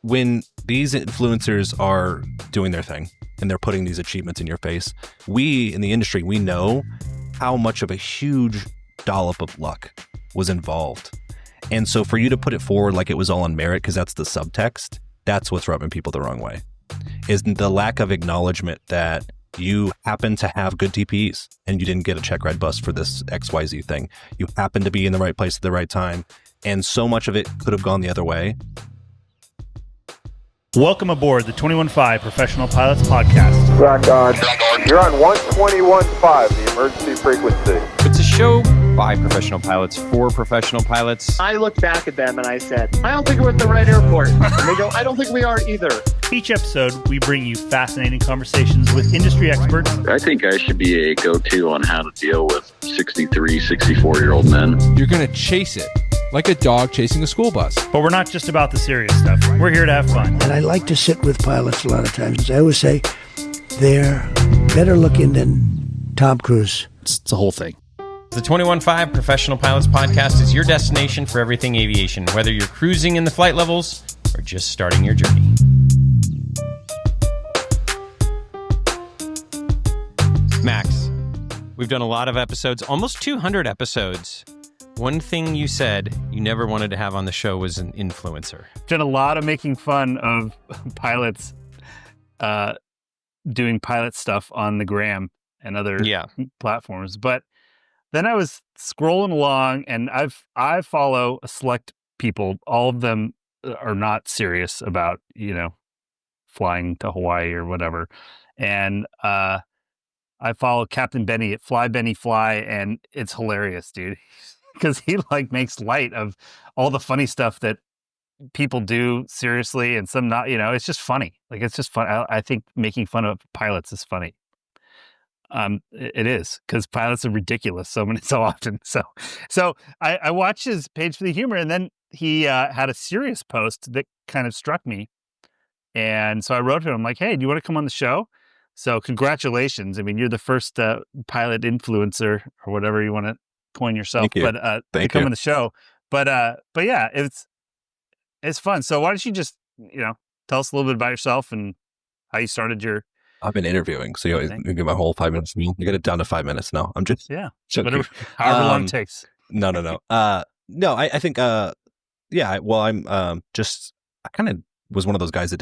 when these influencers are doing their thing and they're putting these achievements in your face, we in the industry, we know how much of a huge dollop of luck was involved. And so for you to put it forward like it was all on merit, because that's the subtext, that's what's rubbing people the wrong way, is the lack of acknowledgement that you happen to have good TPEs and you didn't get a check ride bus for this XYZ thing. You happen to be in the right place at the right time. And so much of it could have gone the other way. Welcome aboard the 21.5 Professional Pilots Podcast. Rock on. You're on 121.5, the emergency frequency. It's a show by professional pilots for professional pilots. I looked back at them and I said, I don't think we're at the right airport. And they go, I don't think we are either. Each episode, we bring you fascinating conversations with industry experts. I think I should be a go-to on how to deal with 63, 64-year-old men. You're going to chase it like a dog chasing a school bus. But we're not just about the serious stuff. We're here to have fun. And I like to sit with pilots a lot of times. I always say they're better looking than Tom Cruise. It's a whole thing. The 21.5 Professional Pilots Podcast is your destination for everything aviation, whether you're cruising in the flight levels or just starting your journey. Max, we've done a lot of episodes, almost 200 episodes. One thing you said you never wanted to have on the show was an influencer. Done a lot of making fun of pilots doing pilot stuff on the gram and other platforms. But then I was scrolling along and I follow a select people. All of them are not serious about, flying to Hawaii or whatever. And I follow Captain Benny at Fly Benny Fly, and it's hilarious, dude. Because he makes light of all the funny stuff that people do seriously and some not, it's just funny. It's just fun. I think making fun of pilots is funny. It is, because pilots are ridiculous so often. So I watched his page for the humor, and then he had a serious post that kind of struck me. And so I wrote to him like, hey, do you want to come on the show? So congratulations. I mean, you're the first pilot influencer or whatever you want to coin yourself, Thank you. But to come on the show. But yeah, it's fun. So why don't you just, tell us a little bit about yourself and how you started your... I've been interviewing, so you give my whole 5 minutes. You get it down to 5 minutes now. I'm just whatever, however long it takes. No. No, I think well, I'm I kind of was one of those guys that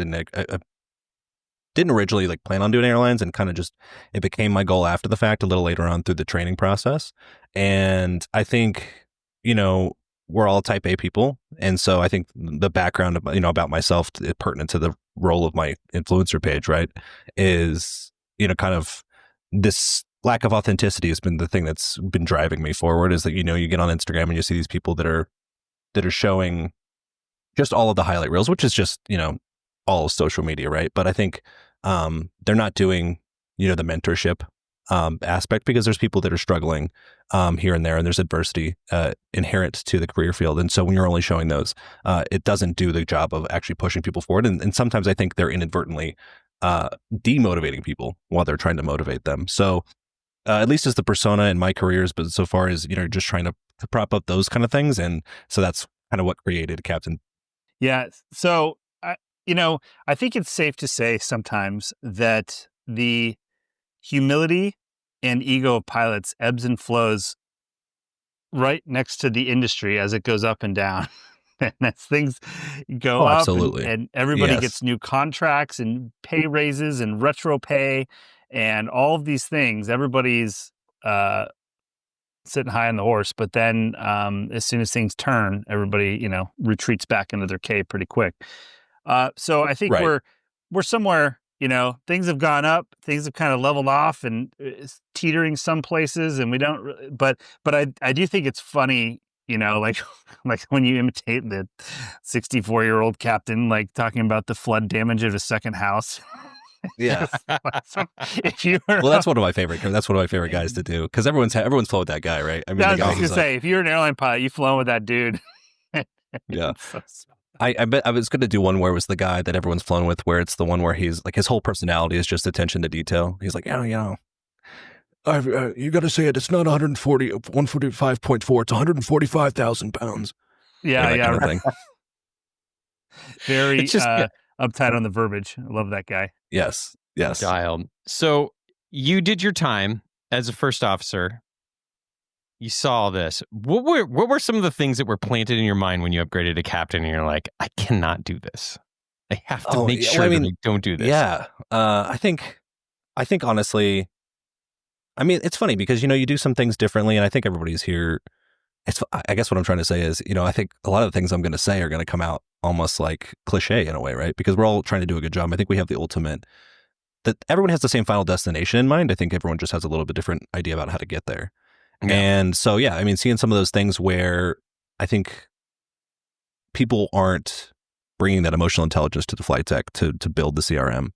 didn't originally plan on doing airlines, and kind of just it became my goal after the fact, a little later on through the training process. And I think we're all type A people, and so I think the background about myself pertinent to the role of my influencer page, right, is kind of this lack of authenticity has been the thing that's been driving me forward. Is that you get on Instagram and you see these people that are showing just all of the highlight reels, which is just all of social media, right? But I think they're not doing the mentorship aspect, because there's people that are struggling here and there, and there's adversity inherent to the career field. And so when you're only showing those, it doesn't do the job of actually pushing people forward. And sometimes I think they're inadvertently demotivating people while they're trying to motivate them. So at least as the persona in my careers, but so far as just trying to prop up those kind of things. And so that's kind of what created Captain. Yeah. So I think it's safe to say sometimes that the humility and ego of pilots ebbs and flows right next to the industry as it goes up and down. And as things go up and everybody gets new contracts and pay raises and retro pay and all of these things, everybody's sitting high on the horse. But then as soon as things turn, everybody, retreats back into their cave pretty quick. So I think we're somewhere, things have gone up, things have kind of leveled off and it's teetering some places, and we don't, but I do think it's funny, like when you imitate the 64-year-old captain, talking about the flood damage of his second house. Yeah. Well, that's one of my favorite guys to do, because everyone's flown with that guy, right? I mean, I was just gonna say, if you're an airline pilot, you've flown with that dude. Yeah. I bet I was going to do one where it was the guy that everyone's flown with, where it's the one where he's his whole personality is just attention to detail. He's like, you got to say it. It's not 145.4. It's 145,000 pounds. Yeah. Kind of thing. Very It's just uptight on the verbiage. I love that guy. Yes. dialed. So you did your time as a first officer. You saw this. What were some of the things that were planted in your mind when you upgraded to captain and you're like, I cannot do this. I have to make sure that I don't do this. Yeah. I think honestly, I mean, it's funny because, you do some things differently, and I think everybody's here. I guess what I'm trying to say is, I think a lot of the things I'm going to say are going to come out almost like cliche in a way, right? Because we're all trying to do a good job. I think we have the ultimate, that everyone has the same final destination in mind. I think everyone just has a little bit different idea about how to get there. Yeah. And so, yeah, I mean, seeing some of those things where I think people aren't bringing that emotional intelligence to the flight deck to build the CRM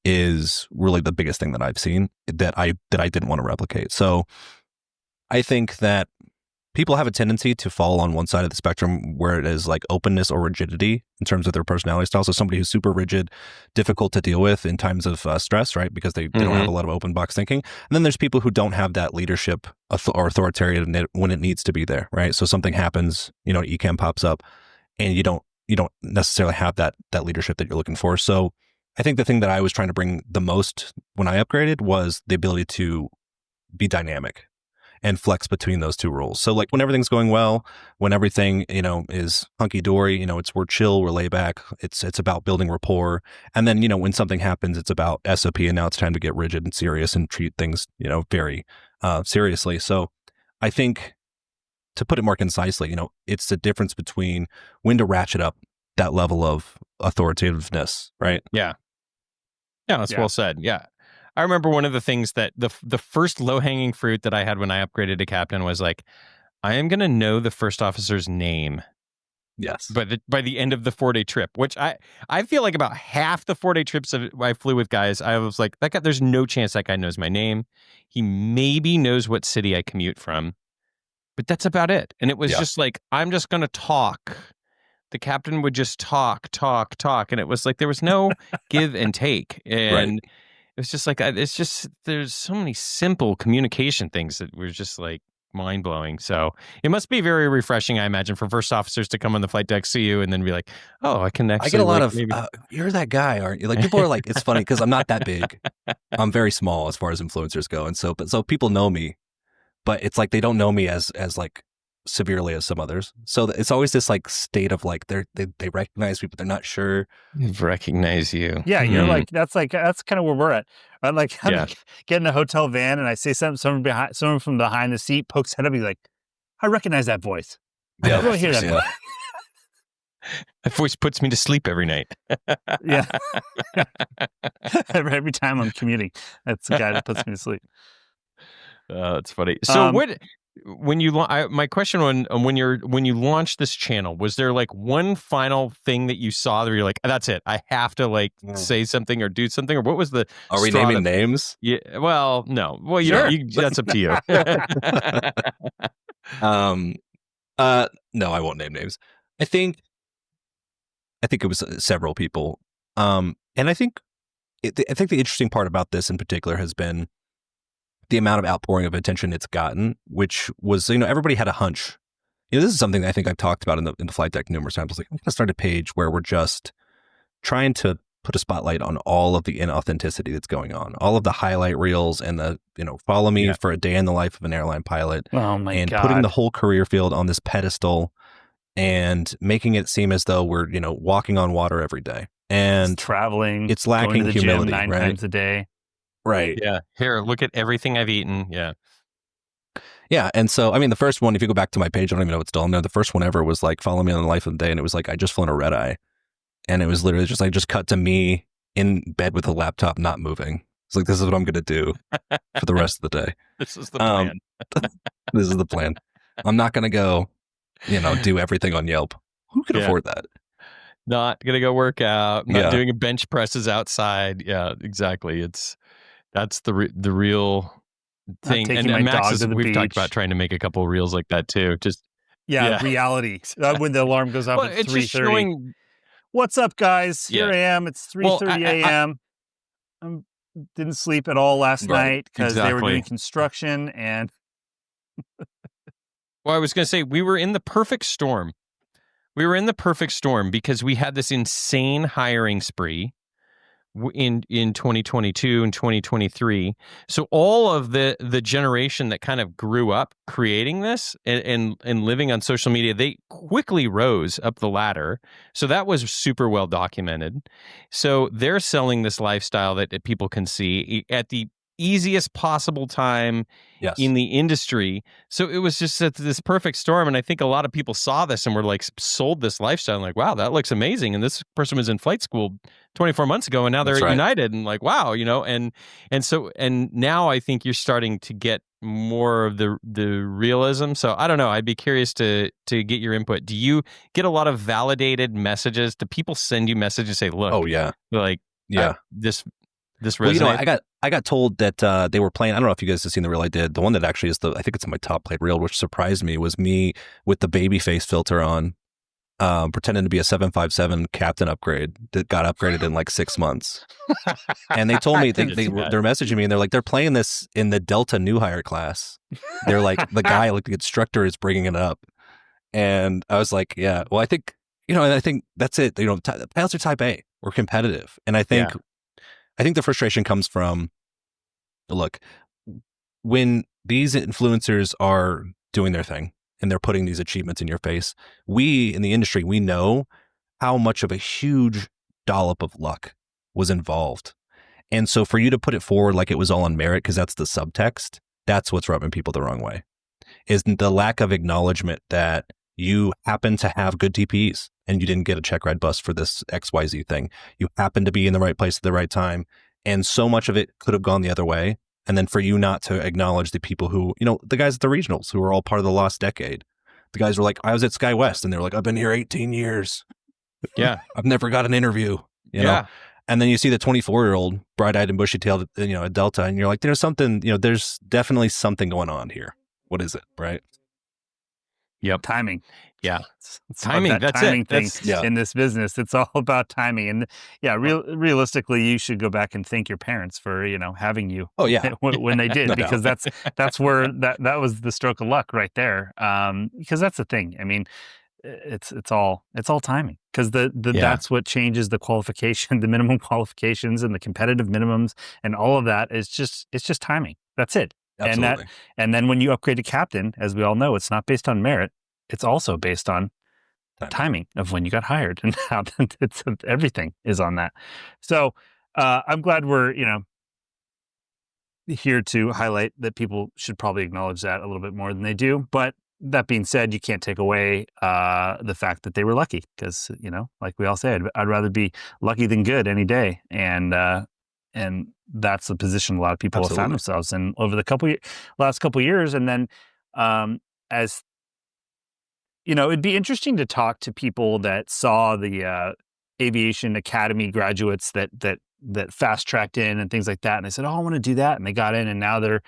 is really the biggest thing that I've seen that I didn't want to replicate. So I think that people have a tendency to fall on one side of the spectrum where it is like openness or rigidity in terms of their personality style. So somebody who's super rigid, difficult to deal with in times of stress, right? Because they don't have a lot of open box thinking. And then there's people who don't have that leadership or authoritarian when it needs to be there, right? So something happens, ECAM pops up, and you don't necessarily have that leadership that you're looking for. So I think the thing that I was trying to bring the most when I upgraded was the ability to be dynamic and flex between those two roles. So like when everything's going well, when everything, is hunky dory, we're chill, we're laid back. It's about building rapport. And then, when something happens, it's about SOP, and now it's time to get rigid and serious and treat things, very seriously. So I think, to put it more concisely, it's the difference between when to ratchet up that level of authoritativeness, right? Yeah. Yeah, that's well said. Yeah. I remember one of the things that the first low-hanging fruit that I had when I upgraded to captain was like, I am going to know the first officer's name. Yes. But by the end of the 4-day trip, which I feel like about half the 4-day trips that I flew with guys, I was like, that guy, there's no chance that guy knows my name. He maybe knows what city I commute from, but that's about it. And it was just like, I'm just going to talk. The captain would just talk. And it was like, there was no give and take. And it was just like, there's so many simple communication things that were just like mind blowing. So it must be very refreshing, I imagine, for first officers to come on the flight deck, see you, and then be like, oh, I can actually. I get a lot of, you're that guy, aren't you? Like people are like, it's funny because I'm not that big. I'm very small as far as influencers go. And so people know me, but it's like they don't know me as like severely as some others. So it's always this like state of like they recognize me, but they're not sure. They recognize you. Yeah, you're like that's kind of where we're at. I'm like get in a hotel van and I say something, someone from behind the seat pokes head up, he's like, I recognize that voice. I really hear that voice. That voice puts me to sleep every night. Yeah. Every time I'm commuting, that's the guy that puts me to sleep. That's funny. So when you my question on when you launched this channel, was there like one final thing that you saw that you're like, that's it, I have to like say something or do something, or what was the? Are we naming names? Yeah. Well, no. Well, sure. That's up to you. No, I won't name names. I think it was several people. And I think the interesting part about this in particular has been the amount of outpouring of attention it's gotten, which was, everybody had a hunch. This is something that I think I've talked about in the flight deck numerous times. I was like, I'm going to start a page where we're just trying to put a spotlight on all of the inauthenticity that's going on, all of the highlight reels and the, follow me for a day in the life of an airline pilot. Oh my God. Putting the whole career field on this pedestal and making it seem as though we're, walking on water every day. And it's traveling. It's lacking going to the humility, gym 9 times a day. Right. Yeah. Here, look at everything I've eaten. Yeah. Yeah. And so, I mean, the first one, if you go back to my page, I don't even know what's still on there. The first one ever was like, follow me on the life of the day. And it was like, I just flown a red eye. And it was literally just cut to me in bed with a laptop, not moving. It's like, this is what I'm going to do for the rest of the day. This is the plan. This is the plan. I'm not going to go, do everything on Yelp. Who could afford that? Not going to go work out, not doing bench presses outside. Yeah, exactly. That's the real thing. And Max, we've talked about trying to make a couple of reels like that too. Just reality. When the alarm goes off at 3:30. What's up, guys? Here I am. It's 3:30 a.m. I didn't sleep at all last night because they were doing construction and. Well, I was going to say we were in the perfect storm We were in the perfect storm because we had this insane hiring spree in 2022 and 2023. So all of the generation that kind of grew up creating this and living on social media, they quickly rose up the ladder. So that was super well documented. So they're selling this lifestyle that people can see at the easiest possible time in the industry. So it was just this perfect storm. And I think a lot of people saw this and were like sold this lifestyle and like, wow, that looks amazing. And this person was in flight school 24 months ago and now they're at United and like, wow, and now I think you're starting to get more of the realism. So I don't know. I'd be curious to get your input. Do you get a lot of validated messages? Do people send you messages and say, look, this resonates? Well, I got told that they were playing. I don't know if you guys have seen the reel I did. The one that actually is I think it's in my top played reel, which surprised me, was me with the baby face filter on, pretending to be a 757 Captain upgrade that got upgraded in like 6 months. And they told me they're messaging me and they're like, they're playing this in the Delta new hire class. They're like, the guy, like the instructor, is bringing it up. And I was like, yeah, well, I think that's it. Pilots are type A. We're competitive. And I think the frustration comes from, look, when these influencers are doing their thing and they're putting these achievements in your face, we in the industry, we know how much of a huge dollop of luck was involved. And so for you to put it forward like it was all on merit, because that's the subtext, that's what's rubbing people the wrong way, is the lack of acknowledgement that you happen to have good TPs and you didn't get a check ride bus for this XYZ thing. You happen to be in the right place at the right time. And so much of it could have gone the other way. And then for you not to acknowledge the people who, the guys at the regionals who were all part of the lost decade. The guys were like, I was at Sky West and they were like, I've been here 18 years. Yeah. I've never got an interview, you know? And then you see the 24-year-old bright-eyed and bushy-tailed, at Delta, and you're like, there's something, there's definitely something going on here. What is it, right? Yep. Timing. Yeah. It's timing. That's timing it. thing in this business. It's all about timing. And realistically, you should go back and thank your parents for, having you. Oh yeah. when they did, because that's where that was the stroke of luck right there. Because that's the thing. I mean, it's all timing, because that's what changes the qualification, the minimum qualifications and the competitive minimums and all of that is just timing. That's it. Absolutely. And then when you upgrade to captain, as we all know, it's not based on merit. It's also based on timing of when you got hired, and how everything is on that. So I'm glad we're, here to highlight that people should probably acknowledge that a little bit more than they do. But that being said, you can't take away the fact that they were lucky, because, like we all say, I'd rather be lucky than good any day. And that's the position a lot of people have found themselves in over the last couple of years. And then, as it'd be interesting to talk to people that saw the aviation academy graduates that fast tracked in and things like that. And they said, oh, I want to do that. And they got in, and now they're,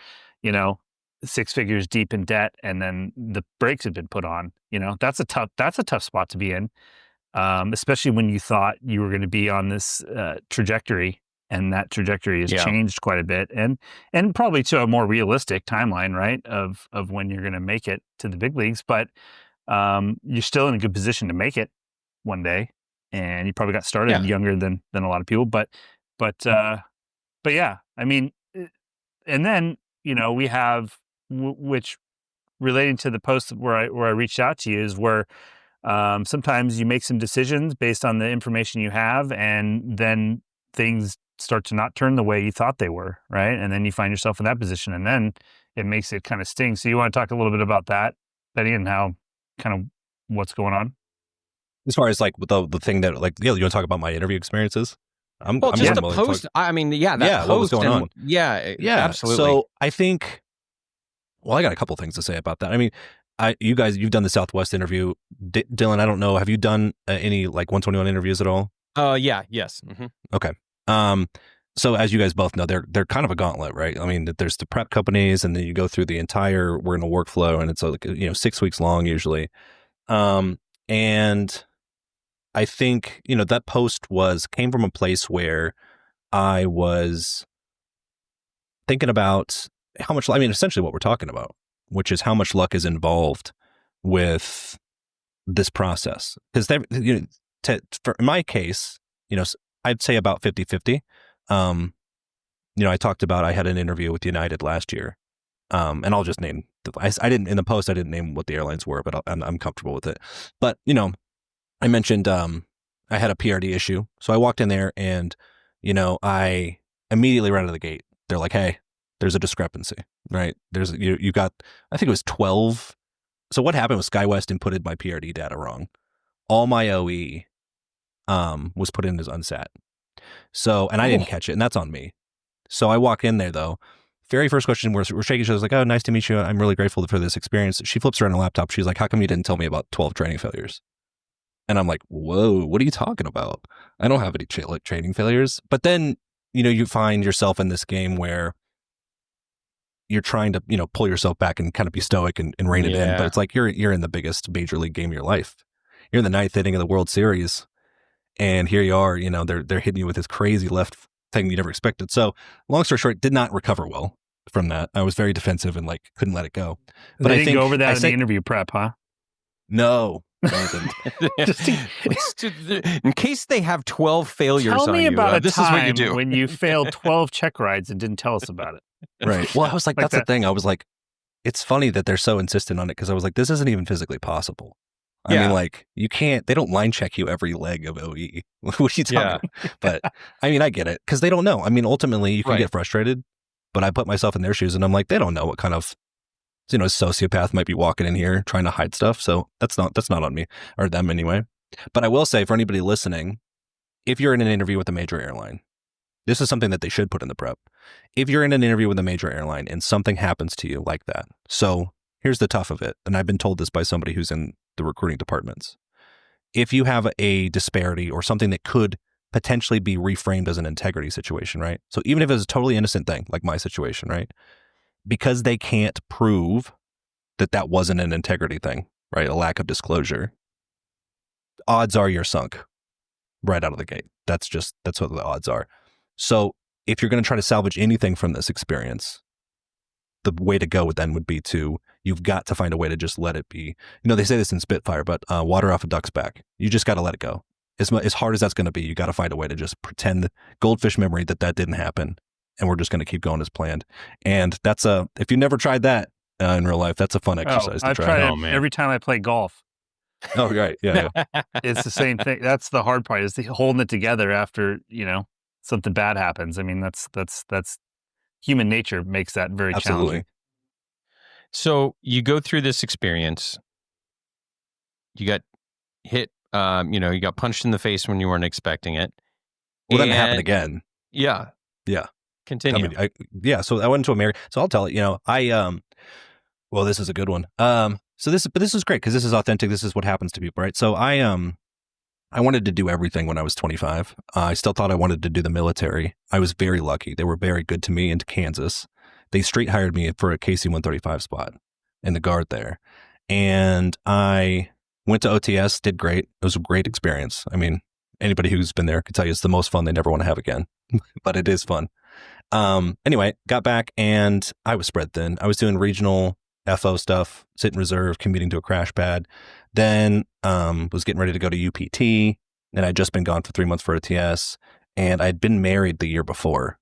6 figures deep in debt. And then the brakes had been put on. That's a tough spot to be in, especially when you thought you were going to be on this trajectory. And that trajectory has changed quite a bit, and probably to a more realistic timeline, right, of when you're going to make it to the big leagues. But you're still in a good position to make it one day, and you probably got started younger than a lot of people. But yeah, I mean, and then we have which relating to the post where I reached out to you is where sometimes you make some decisions based on the information you have, and then things start to not turn the way you thought they were, right? And then you find yourself in that position, and then it makes it kind of sting. So you want to talk a little bit about that, Betty, and how kind of what's going on? As far as like with the thing that, like, you want to talk about my interview experiences? I'm just the post. I mean, that post, what was going on? Yeah, absolutely. So I think, I got a couple things to say about that. I mean, you've done the Southwest interview. Dylan, I don't know, have you done any like 121 interviews at all? Yes. Mm-hmm. Okay. So as you guys both know, they're kind of a gauntlet, right? I mean, there's the prep companies, and then you go through the entire, we're in a workflow, and it's like, 6 weeks long usually. And I think, that post came from a place where I was thinking about how much, essentially what we're talking about, which is how much luck is involved with this process. Because in my case, I'd say about 50-50. I talked about I had an interview with United last year, and I'll just name. I didn't in the post. I didn't name what the airlines were, but I'm comfortable with it. But I mentioned I had a PRD issue, so I walked in there, and I immediately right out of the gate, they're like, "Hey, there's a discrepancy, right? There's you got I think it was 12." So what happened was SkyWest inputted my PRD data wrong. All my OE was put in as unsat. So, and I didn't catch it, and that's on me. So I walk in there though. Very first question, we're shaking each other, like, "Oh, nice to meet you. I'm really grateful for this experience." She flips around a laptop. She's like, "How come you didn't tell me about 12 training failures?" And I'm like, "Whoa, what are you talking about? I don't have any training failures." But then, you find yourself in this game where you're trying to, pull yourself back and kind of be stoic and rein it in. But it's like you're in the biggest major league game of your life. You're in the 9th inning of the World Series, and here you are. They're hitting you with this crazy left thing you never expected. So, long story short, did not recover well from that. I was very defensive and couldn't let it go. But I didn't go over that in the interview prep, huh? No. Just in case they have 12 failures on you. Tell me about this is what you do when you failed 12 check rides and didn't tell us about it. Right. Well, I was like, that's the thing. I was like, it's funny that they're so insistent on it, because I was like, this isn't even physically possible. I mean, you can't, they don't line check you every leg of OE. What are you talking about? But I mean, I get it, because they don't know. I mean, ultimately, you can get frustrated, but I put myself in their shoes, and I'm like, they don't know what kind of, sociopath might be walking in here trying to hide stuff. So that's not on me or them anyway. But I will say, for anybody listening, if you're in an interview with a major airline, this is something that they should put in the prep. If you're in an interview with a major airline and something happens to you like that, so here's the tough of it, and I've been told this by somebody who's in the recruiting departments. If you have a disparity or something that could potentially be reframed as an integrity situation, right? So even if it's a totally innocent thing, like my situation, right? Because they can't prove that wasn't an integrity thing, right? A lack of disclosure, odds are you're sunk right out of the gate. That's what the odds are. So if you're going to try to salvage anything from this experience, the way to go then would be you've got to find a way to just let it be. They say this in Spitfire, but water off a duck's back. You just got to let it go. As hard as that's going to be, you got to find a way to just pretend goldfish memory that didn't happen. And we're just going to keep going as planned. And that's if you never tried that in real life, that's a fun exercise to I've try. tried it every time I play golf. Oh, right. Yeah. It's the same thing. That's the hard part, is holding it together after, something bad happens. I mean, that's human nature makes that very challenging. So you go through this experience, you got hit, you got punched in the face when you weren't expecting it. Well, that happened again. Yeah. Yeah. Continue. So I went to America. So I'll tell it, well, this is a good one. So this is great, because this is authentic. This is what happens to people, right? So I wanted to do everything when I was 25. I still thought I wanted to do the military. I was very lucky. They were very good to me in Kansas. They straight hired me for a KC-135 spot in the Guard there. And I went to OTS, did great. It was a great experience. I mean, anybody who's been there could tell you it's the most fun they never want to have again, but it is fun. Anyway, got back and I was spread thin. I was doing regional FO stuff, sit in reserve, commuting to a crash pad. Then was getting ready to go to UPT, and I'd just been gone for 3 months for OTS, and I'd been married the year before.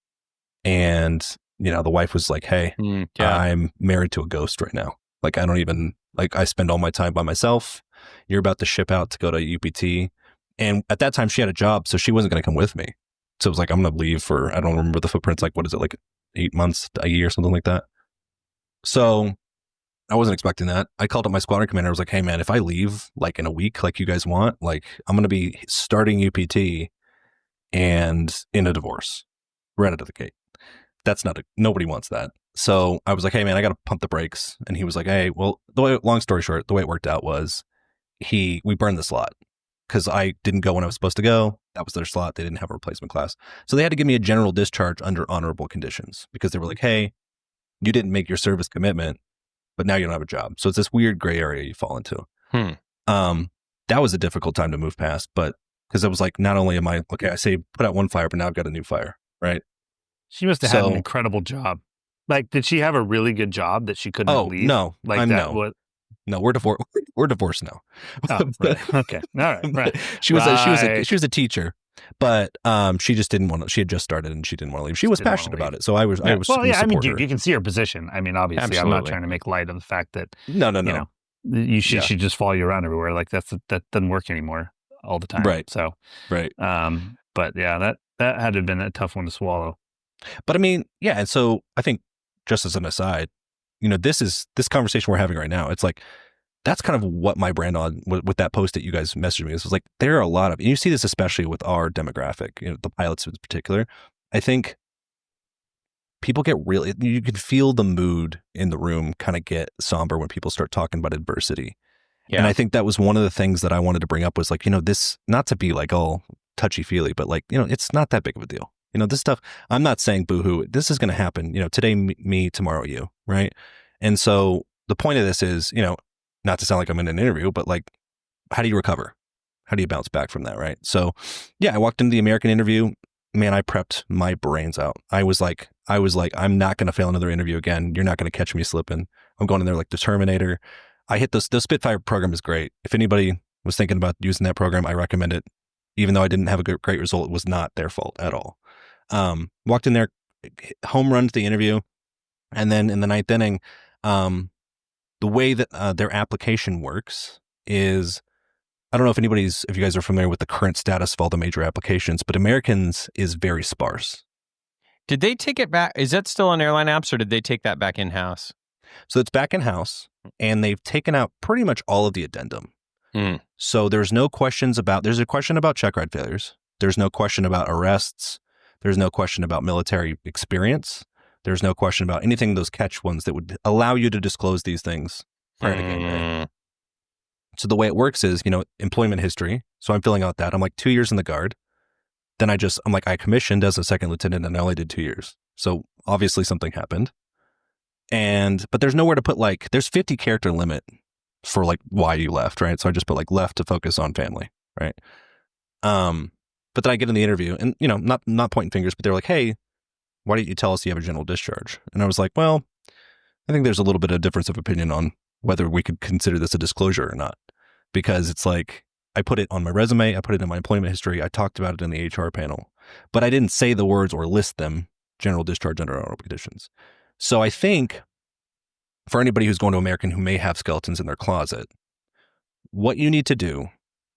And, the wife was like, "Hey, I'm married to a ghost right now. Like, I don't even, I spend all my time by myself. You're about to ship out to go to UPT." And at that time, she had a job, so she wasn't going to come with me. So it was like, I'm going to leave for, I don't remember the footprints, what is it, 8 months, a year, something like that. So I wasn't expecting that. I called up my squadron commander. I was like, "Hey man, if I leave in a week, like you guys want, I'm going to be starting UPT and in a divorce right out of the gate. That's nobody wants that." So I was like, "Hey man, I got to pump the brakes." And he was like, "Hey, well, long story short, the way it worked out was we burned the slot because I didn't go when I was supposed to go. That was their slot. They didn't have a replacement class. So they had to give me a general discharge under honorable conditions, because they were like, "Hey, you didn't make your service commitment, but now you don't have a job." So it's this weird gray area you fall into. That was a difficult time to move past, but because it was like, not only am I, okay, I say put out one fire, but now I've got a new fire, right? She must have had an incredible job. Did she have a really good job that she couldn't leave? No, no. No, we're divorced. We're divorced now. Oh, right. Okay. All right. Right. She was a teacher, but she just didn't want to. She had just started and she didn't want to leave. She was passionate about it, so I was. Yeah. I was. Well, yeah. I mean, her. you can see her position. I mean, obviously, Absolutely. I'm not trying to make light of the fact that No. you know, she just follow you around everywhere. Like that doesn't work anymore all the time. Right. So right. But yeah, that had to have been a tough one to swallow. But I mean, yeah, and so I think just as an aside, this conversation we're having right now. It's like that's kind of what my brand on with that post that you guys messaged me. This was like there are a lot of, and you see this especially with our demographic, the pilots in particular. I think people get really, you can feel the mood in the room kind of get somber when people start talking about adversity. Yeah. And I think that was one of the things that I wanted to bring up was like, this, not to be like all touchy feely, but like, it's not that big of a deal. This stuff, I'm not saying boohoo, this is going to happen, today me, tomorrow you, right? And so the point of this is, not to sound like I'm in an interview, but like, how do you recover? How do you bounce back from that, right? So yeah, I walked into the American interview, man, I prepped my brains out. I was like, I'm not going to fail another interview again. You're not going to catch me slipping. I'm going in there like the Terminator. I hit the Spitfire program is great. If anybody was thinking about using that program, I recommend it. Even though I didn't have a great result, it was not their fault at all. Walked in there, home run to the interview. And then in the ninth inning, the way that their application works is, I don't know if you guys are familiar with the current status of all the major applications, but Americans is very sparse. Did they take it back? Is that still on airline apps or did they take that back in-house? So it's back in-house and they've taken out pretty much all of the addendum. So there's a question about check ride failures. There's no question about arrests. There's no question about military experience. There's no question about anything, those catch ones that would allow you to disclose these things prior to game day. So the way it works is, employment history. So I'm filling out that. I'm like 2 years in the Guard. Then I commissioned as a second lieutenant and I only did 2 years. So obviously something happened. But there's nowhere to put there's 50 character limit for why you left, right? So I just put left to focus on family, right? But then I get in the interview and, not pointing fingers, but they're like, hey, why didn't you tell us you have a general discharge? And I was like, well, I think there's a little bit of difference of opinion on whether we could consider this a disclosure or not. Because it's like, I put it on my resume, I put it in my employment history, I talked about it in the HR panel, but I didn't say the words or list them, general discharge under honorable conditions. So I think for anybody who's going to American who may have skeletons in their closet, what you need to do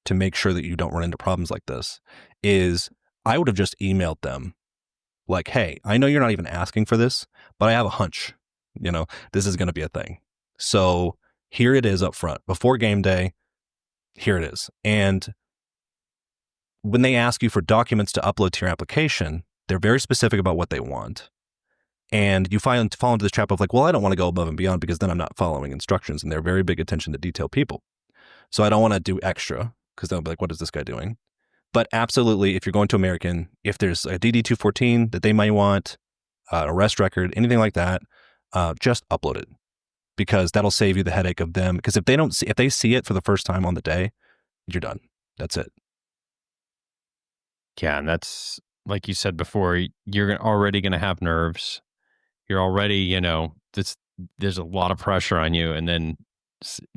to make sure that you don't run into problems like this is I would have just emailed them like, hey, I know you're not even asking for this, but I have a hunch, this is going to be a thing. So here it is up front before game day. Here it is. And when they ask you for documents to upload to your application, they're very specific about what they want. And you fall into this trap of well, I don't want to go above and beyond because then I'm not following instructions. And they're very big attention to detail people. So I don't want to do extra because they'll be like, what is this guy doing? But absolutely, if you're going to American, if there's a DD-214 that they might want, arrest record, anything like that, just upload it because that'll save you the headache of them. Because if they see it for the first time on the day, you're done. That's it. Yeah, and that's like you said before, you're already going to have nerves. You're already, there's a lot of pressure on you, and then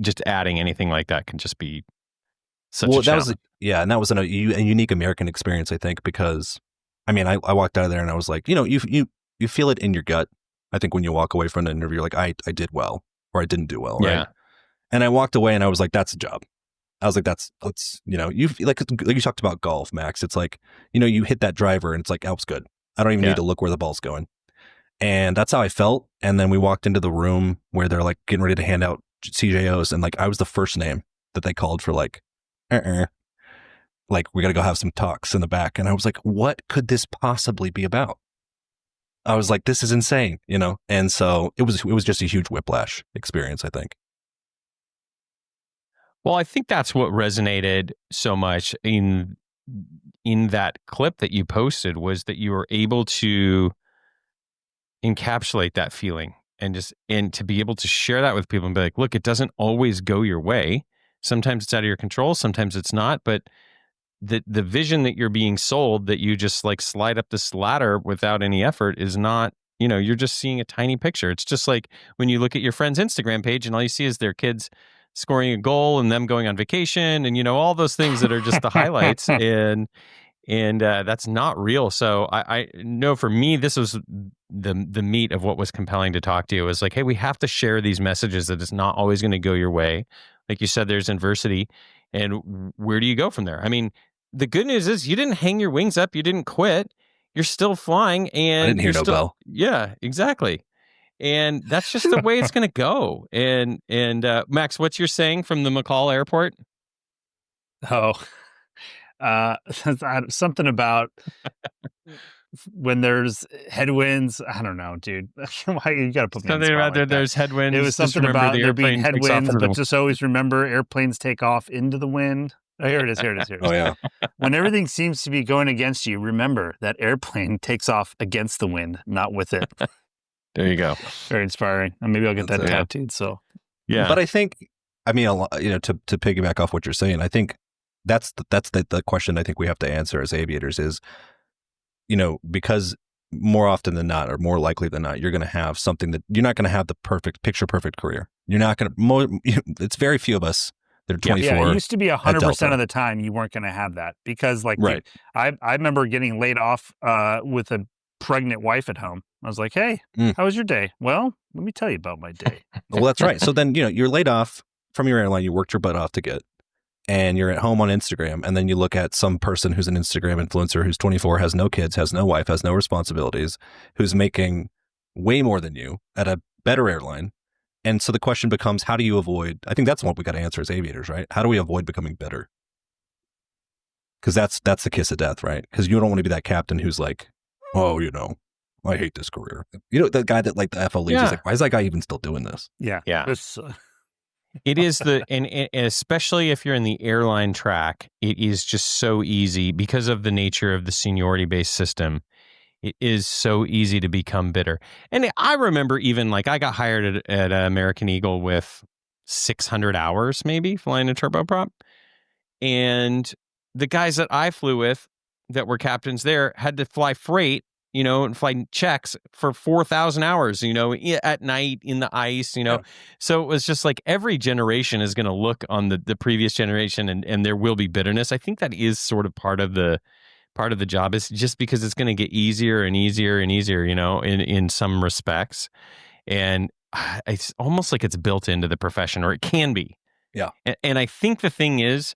just adding anything like that can just be such a challenge. And that was a unique American experience, I think, because I walked out of there and I was like, you feel it in your gut. I think when you walk away from an interview, you're like, I did well or I didn't do well, right? Yeah. And I walked away and I was like, that's a job. I was like, that's you like you talked about golf, Max. It's like, you hit that driver and it's like, that was good. I don't even need to look where the ball's going. And that's how I felt. And then we walked into the room where they're getting ready to hand out CJOs. And I was the first name that they called for we got to go have some talks in the back. And I was like, what could this possibly be about? I was like, this is insane, And so it was just a huge whiplash experience, I think. Well, I think that's what resonated so much in that clip that you posted was that you were able to encapsulate that feeling and to be able to share that with people and be like, look, it doesn't always go your way. Sometimes it's out of your control. Sometimes it's not. But the vision that you're being sold that you just slide up this ladder without any effort is not, you're just seeing a tiny picture. It's just like when you look at your friend's Instagram page and all you see is their kids scoring a goal and them going on vacation and, all those things that are just the highlights. And that's not real. So I know for me, this was the meat of what was compelling to talk to you. It was like, hey, we have to share these messages that it's not always going to go your way. Like you said, there's adversity. And where do you go from there? I mean, the good news is you didn't hang your wings up. You didn't quit. You're still flying. And I didn't hear no bell. Yeah, exactly. And that's just the way it's going to go. And Max, what's your saying from the McCall Airport? Oh, something about when there's headwinds. I don't know, dude. Why you got to put me on the spot like there's headwinds. It was something about there being headwinds, but just always remember airplanes take off into the wind. Oh, here it is. Oh, yeah. When everything seems to be going against you, remember that airplane takes off against the wind, not with it. There you go. Very inspiring. And maybe I'll get that tattooed. So, yeah. But I think, to piggyback off what you're saying, I think that's the question I think we have to answer as aviators is, because more often than not, or more likely than not, you're going to have something that you're not going to have the picture perfect career. You're not going to. It's very few of us. They're 24. Yeah, it used to be 100% of the time you weren't going to have that because, dude, I remember getting laid off with a pregnant wife at home. I was like, hey, how was your day? Well, let me tell you about my day. Well, that's right. So then, you're laid off from your airline you worked your butt off to get, and you're at home on Instagram, and then you look at some person who's an Instagram influencer who's 24, has no kids, has no wife, has no responsibilities, who's making way more than you at a better airline. And so the question becomes, how do you avoid, I think that's what we got to answer as aviators, right? How do we avoid becoming bitter? Because that's the kiss of death, right? Because you don't want to be that captain who's like, oh, I hate this career. The guy that like the FO leaves is like, why is that guy even still doing this? Yeah. It is and especially if you're in the airline track, it is just so easy because of the nature of the seniority-based system. It is so easy to become bitter. And I remember even I got hired at American Eagle with 600 hours maybe flying a turboprop. And the guys that I flew with that were captains there had to fly freight, and fly checks for 4,000 hours, at night in the ice, Yeah. So it was just like every generation is going to look on the previous generation and there will be bitterness. I think that is sort of part of the job is just because it's going to get easier and easier and easier, in some respects. And it's almost like it's built into the profession, or it can be. Yeah. And I think the thing is,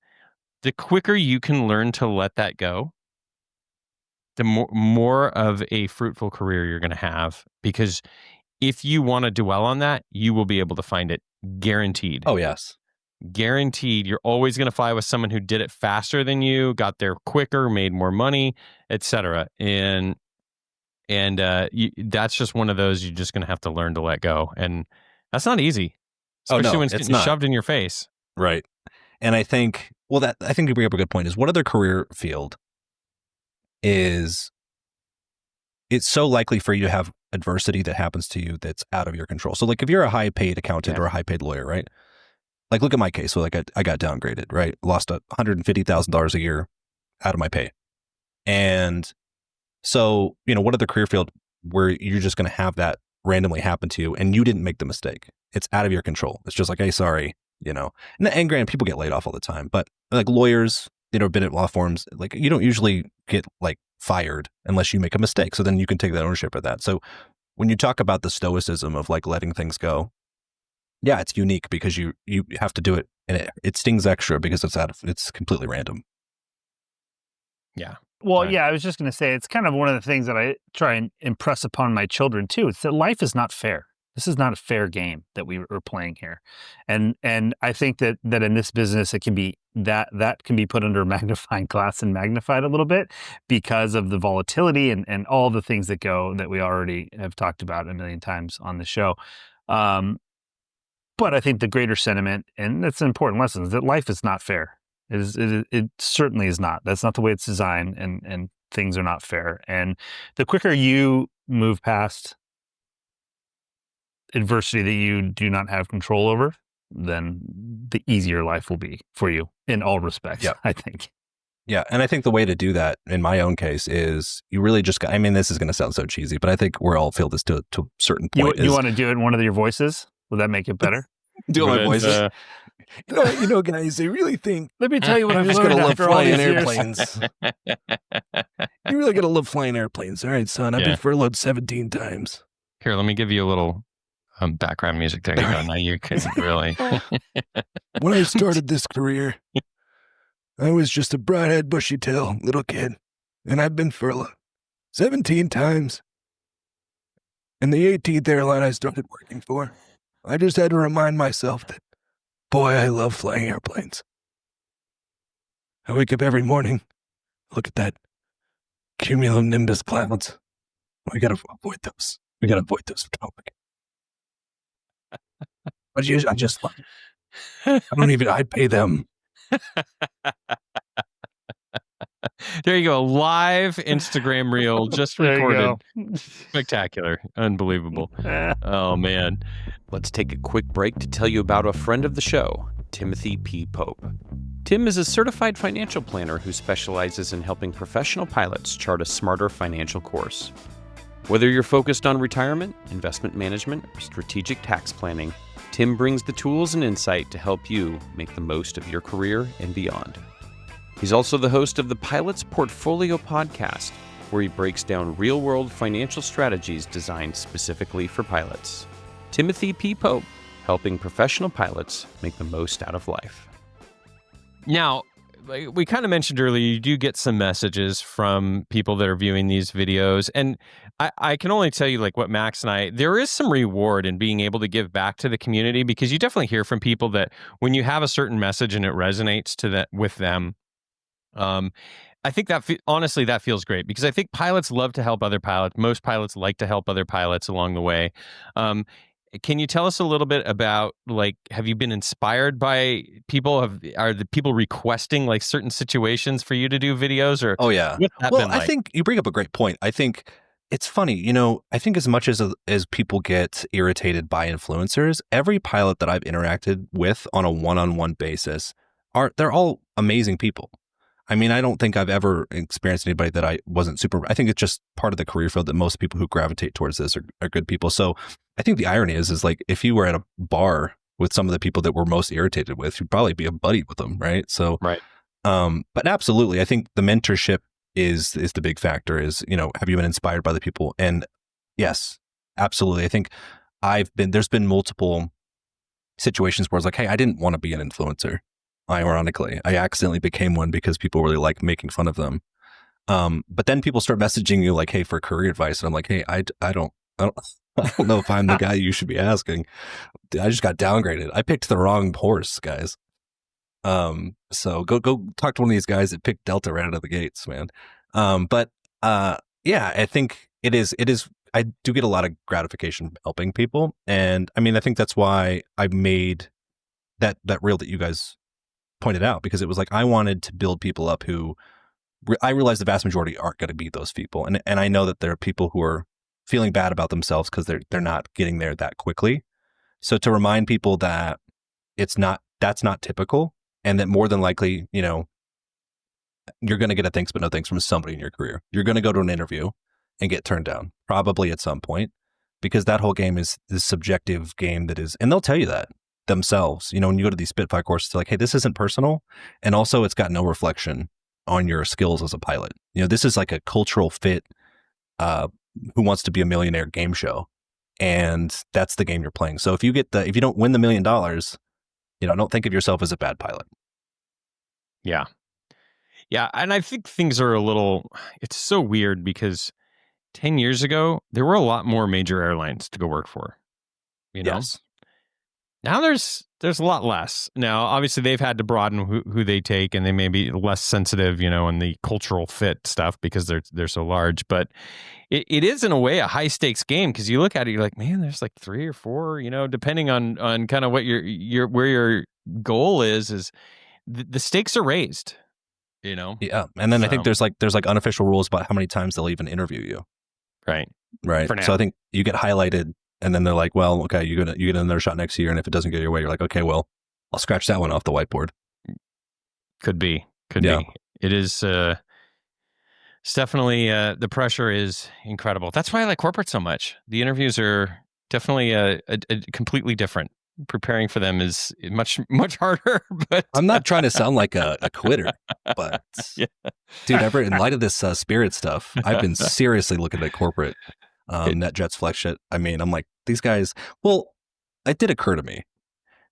the quicker you can learn to let that go, the more of a fruitful career you're going to have. Because if you want to dwell on that, you will be able to find it, guaranteed. Oh, yes. Guaranteed. You're always going to fly with someone who did it faster than you, got there quicker, made more money, etc. And that's just one of those you're just going to have to learn to let go. And that's not easy, especially when it's getting shoved in your face. Right. And I think you bring up a good point is what other career field is it's so likely for you to have adversity that happens to you that's out of your control. So if you're a high paid accountant or a high paid lawyer, right? Look at my case. So I got downgraded, right? Lost $150,000 a year out of my pay. And so, what other career field where you're just going to have that randomly happen to you and you didn't make the mistake? It's out of your control. It's just like, hey, sorry, And granted, people get laid off all the time, but lawyers, been at law firms, you don't usually get fired unless you make a mistake. So then you can take that ownership of that. So when you talk about the stoicism of letting things go, yeah, it's unique because you have to do it, and it stings extra because it's completely random. Yeah. Well, yeah, I was just going to say it's kind of one of the things that I try and impress upon my children too. It's that life is not fair. This is not a fair game that we are playing here, and I think that in this business it can be that can be put under a magnifying glass and magnified a little bit because of the volatility and all the things that we already have talked about a million times on the show. But I think the greater sentiment, and that's an important lesson, is that life is not fair. It certainly is not. That's not the way it's designed, and things are not fair. And the quicker you move past adversity that you do not have control over, then the easier life will be for you in all respects, I think. Yeah, and I think the way to do that, in my own case, is you really just got, this is going to sound so cheesy, but I think we all feel this to a certain point. You want to do it in one of your voices? Will that make it better? Do my voices? You know, guys, they really think Let me tell you what I'm I've just learned gonna love after all flying these years. airplanes. You really gotta love flying airplanes. All right, son. I've been furloughed 17 times. Here, let me give you a little background music. There you go. Now you can really. When I started this career, I was just a broadhead, bushy-tailed little kid, and I've been furloughed 17 times. And the 18th airline I started working for, I just had to remind myself that, boy, I love flying airplanes. I wake up every morning, look at that cumulonimbus clouds. We gotta avoid those. We gotta avoid those. But I just love it. I'd pay them. There you go. Live Instagram reel just recorded. Spectacular. Unbelievable. Oh, man. Let's take a quick break to tell you about a friend of the show, Timothy P. Pope. Tim is a certified financial planner who specializes in helping professional pilots chart a smarter financial course. Whether you're focused on retirement, investment management, or strategic tax planning, Tim brings the tools and insight to help you make the most of your career and beyond. He's also the host of the Pilot's Portfolio podcast, where he breaks down real-world financial strategies designed specifically for pilots. Timothy P. Pope, helping professional pilots make the most out of life. Now, we kind of mentioned earlier, you do get some messages from people that are viewing these videos. And I can only tell you, like, what Max and there is some reward in being able to give back to the community, because you definitely hear from people that when you have a certain message and it resonates with them, I think that honestly, that feels great, because I think pilots love to help other pilots. Most pilots like to help other pilots along the way. Can you tell us a little bit about, like, have you been inspired by people? Are the people requesting, like, certain situations for you to do videos? Or oh yeah, what's that well, been like? I think you bring up a great point. I think it's funny, you know. I think as much as people get irritated by influencers, every pilot that I've interacted with on a one-on-one basis they're all amazing people. I mean, I don't think I've ever experienced anybody that I wasn't super. I think it's just part of the career field that most people who gravitate towards this are good people. So I think the irony is like, if you were at a bar with some of the people that we're most irritated with, you'd probably be a buddy with them, right? So, right. But absolutely, I think the mentorship is the big factor. Is, you know, have you been inspired by the people? And yes, absolutely. I think there's been multiple situations where I was like, hey, I didn't want to be an influencer. Ironically, I accidentally became one because people really like making fun of them. But then people start messaging you like, hey, for career advice. And I'm like, hey, I don't know if I'm the guy you should be asking. I just got downgraded. I picked the wrong horse, guys. So go talk to one of these guys that picked Delta right out of the gates, man. Yeah, I think it is, I do get a lot of gratification from helping people. And I mean, I think that's why I made that reel that you guys pointed out, because it was like, I wanted to build people up who I realize the vast majority aren't going to be those people. And I know that there are people who are feeling bad about themselves because they're not getting there that quickly. So to remind people that that's not typical, and that more than likely, you know, you're going to get a thanks but no thanks from somebody in your career. You're going to go to an interview and get turned down, probably at some point, because that whole game is this subjective game that is, and they'll tell you that themselves. You know, when you go to these Spitfire courses, they're like, hey, this isn't personal. And also it's got no reflection on your skills as a pilot. You know, this is like a cultural fit, Who Wants to Be a Millionaire game show. And that's the game you're playing. So if you don't win the $1 million, you know, don't think of yourself as a bad pilot. Yeah. Yeah. And I think things are it's so weird, because 10 years ago, there were a lot more major airlines to go work for. You know? Yes. Now there's a lot less. Now, obviously, they've had to broaden who they take, and they may be less sensitive, you know, in the cultural fit stuff, because they're so large. But it is, in a way, a high stakes game, because you look at it, you're like, man, there's like 3 or 4, you know, depending on kind of what where your goal is the stakes are raised, you know. Yeah, and then I think there's like unofficial rules about how many times they'll even interview you. Right. So I think you get highlighted. And then they're like, well, okay, you get another shot next year. And if it doesn't go your way, you're like, okay, well, I'll scratch that one off the whiteboard. Could be. It is, it's definitely, the pressure is incredible. That's why I like corporate so much. The interviews are definitely a completely different. preparing for them is much harder. But I'm not trying to sound like a quitter, but dude, in light of this Spirit stuff, I've been seriously looking at corporate NetJets flex shit. I mean, I'm like, these guys. Well, it did occur to me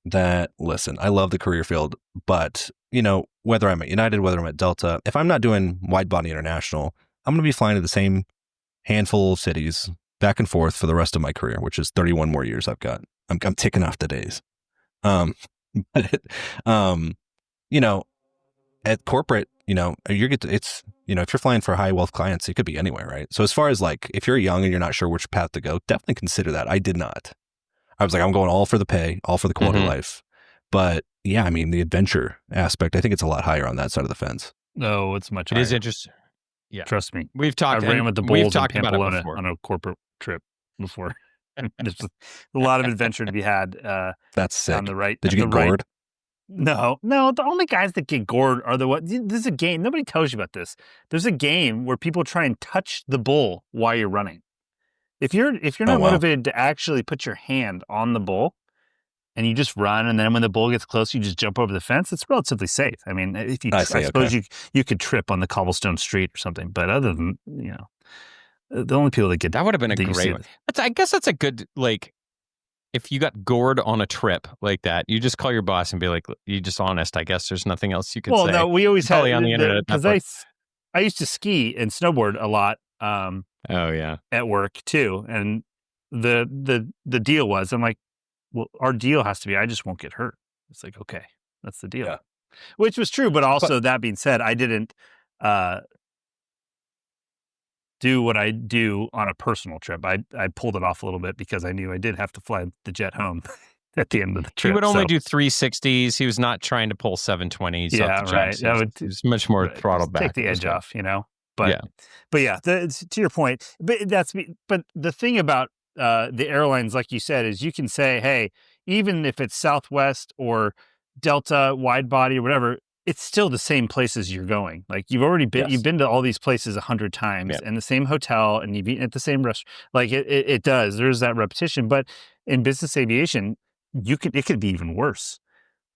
that, listen, I love the career field, but whether I'm at United, whether I'm at Delta, if I'm not doing wide body international, I'm going to be flying to the same handful of cities back and forth for the rest of my career, which is 31 more years I've got. I'm ticking off the days. But at corporate, if you're flying for high wealth clients, it could be anywhere, right? So as far as like, if you're young and you're not sure which path to go, definitely consider that. I did not. I was like, I'm going all for the pay, all for the quality of life. But yeah, I mean, the adventure aspect, I think it's a lot higher on that side of the fence. No, it's much higher. It is interesting. Yeah. Trust me. I ran with the Bulls in Pamplona on a corporate trip before. There's a lot of adventure to be had. That's sick. On the right. Did you get gored? No. The only guys that get gored are the ones. This is a game. Nobody tells you about this. There's a game where people try and touch the bull while you're running. If you're not motivated to actually put your hand on the bull and you just run, and then when the bull gets close, you just jump over the fence, it's relatively safe. I mean, if you, I suppose you could trip on the cobblestone street or something, but other than, the only people that get that would have been a great one. I guess that's a good, like, if you got gored on a trip like that, you just call your boss and be like, "You just honest." I guess there's nothing else you could say. Well, no, we always had on the internet because I used to ski and snowboard a lot. At work too, and the deal was, I'm like, well, our deal has to be, I just won't get hurt. It's like, okay, that's the deal, which was true. But also, that being said, I didn't do what I do on a personal trip. I pulled it off a little bit because I knew I did have to fly the jet home at the end of the trip. He would only do 360s. He was not trying to pull 720s. Yeah, right. He was much more throttled back. Take the edge off, But yeah, to your point. But the thing about the airlines, like you said, is you can say, hey, even if it's Southwest or Delta, wide body or whatever, it's still the same places you're going. Like you've already been, you've been to all these places 100 times and the same hotel, and you've eaten at the same restaurant. Like it does. There's that repetition. But in business aviation, it could be even worse.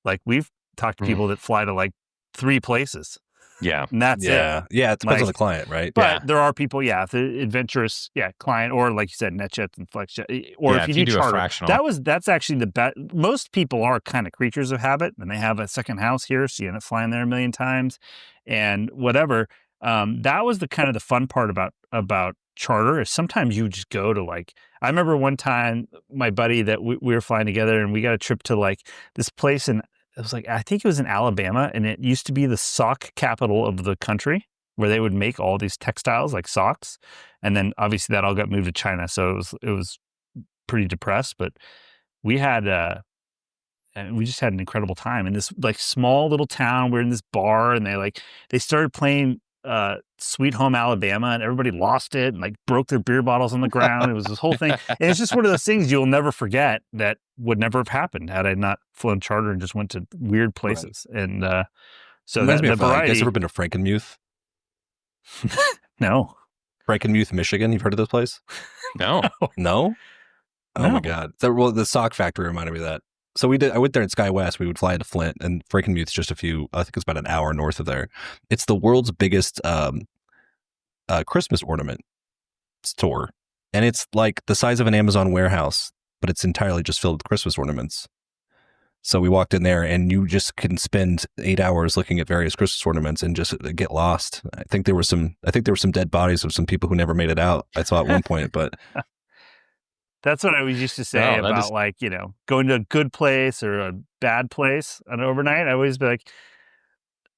Like we've talked to people that fly to like 3 places. Yeah. And that's it. Yeah. It depends on the client, right? But there are people, if the adventurous, client, or like you said, NetJets and FlexJet, or if you do charter, that's actually the best. Most people are kind of creatures of habit, and they have a second house here, so you end up flying there a million times, and whatever. That was the kind of the fun part about charter is sometimes you just go to like, I remember one time my buddy that we were flying together, and we got a trip to like this place in. It was like, I think it was in Alabama, and it used to be the sock capital of the country, where they would make all these textiles like socks. And then obviously that all got moved to China. So it was pretty depressed, but we just had an incredible time in this like small little town. We're in this bar, and they started playing Sweet Home Alabama, and everybody lost it and like broke their beer bottles on the ground. It was this whole thing. And it's just one of those things you'll never forget that would never have happened had I not flown charter and just went to weird places. Right. And so the variety. You guys ever been to Frankenmuth? No. Frankenmuth, Michigan. You've heard of this place? No. No? Oh my God. The sock factory reminded me of that. So I went there in SkyWest. We would fly to Flint, and Frankenmuth's just I think it's about an hour north of there. It's the world's biggest Christmas ornament store. And it's like the size of an Amazon warehouse, but it's entirely just filled with Christmas ornaments. So we walked in there, and you just can spend 8 hours looking at various Christmas ornaments and just get lost. I think there were some dead bodies of some people who never made it out. I saw at one point, but that's what I always used to say about like, going to a good place or a bad place on overnight. I always be like,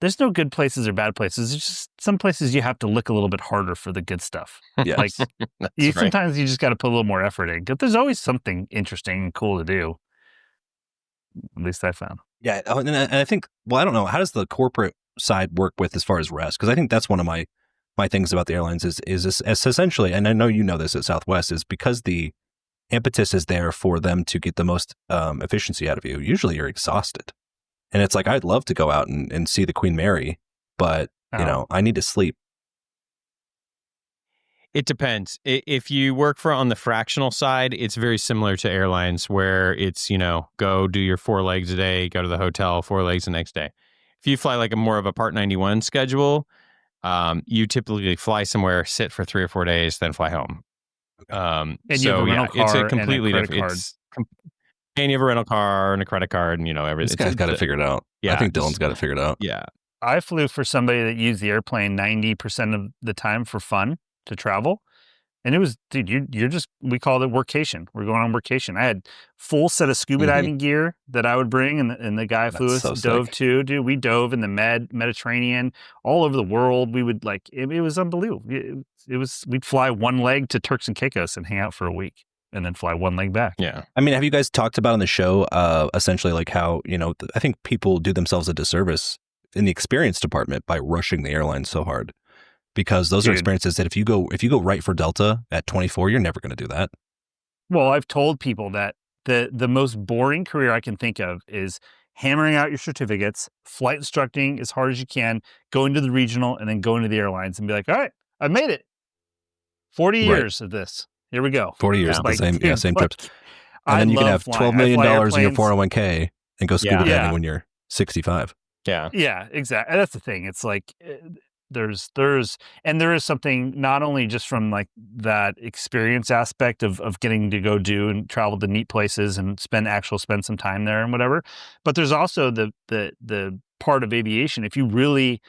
there's no good places or bad places. There's just some places you have to look a little bit harder for the good stuff. Yes. Like sometimes you just got to put a little more effort in, because there's always something interesting and cool to do. At least I found. Yeah. And I think, I don't know. How does the corporate side work with as far as rest? Because I think that's one of my things about the airlines is essentially, and I know you know this at Southwest, is because the impetus is there for them to get the most efficiency out of you. Usually you're exhausted. And it's like, I'd love to go out and see the Queen Mary, but, I need to sleep. It depends. If you work on the fractional side, it's very similar to airlines where it's, go do your 4 legs a day, go to the hotel, 4 legs the next day. If you fly like a more of a Part 91 schedule, you typically fly somewhere, sit for 3 or 4 days, then fly home. And you have a rental car it's a completely and a credit different. And you have a rental car and a credit card and, everything. This guy's got it figured out. Yeah, I think Dylan's got it figured out. Yeah. I flew for somebody that used the airplane 90% of the time for fun to travel. And it was, dude, we called it workation. We're going on workation. I had full set of scuba diving gear that I would bring. And the guy flew us, dove too. Dude, we dove in the Mediterranean, all over the world. We would it was unbelievable. We'd fly 1 leg to Turks and Caicos and hang out for a week and then fly 1 leg back. Yeah. I mean, have you guys talked about on the show, essentially like how, I think people do themselves a disservice in the experience department by rushing the airline so hard. Because those are experiences that if you go right for Delta at 24, you're never going to do that. Well, I've told people that the most boring career I can think of is hammering out your certificates, flight instructing as hard as you can, going to the regional, and then going to the airlines and be like, all right, I made it. 40 years of this. Here we go. 40 years of the same trips. And then you can have $12 million in your 401k and go scuba diving when you're 65. Yeah. Yeah, exactly. That's the thing. It's like there is something not only just from like that experience aspect of getting to go do and travel to neat places and spend some time there and whatever, but there's also the part of aviation. If you really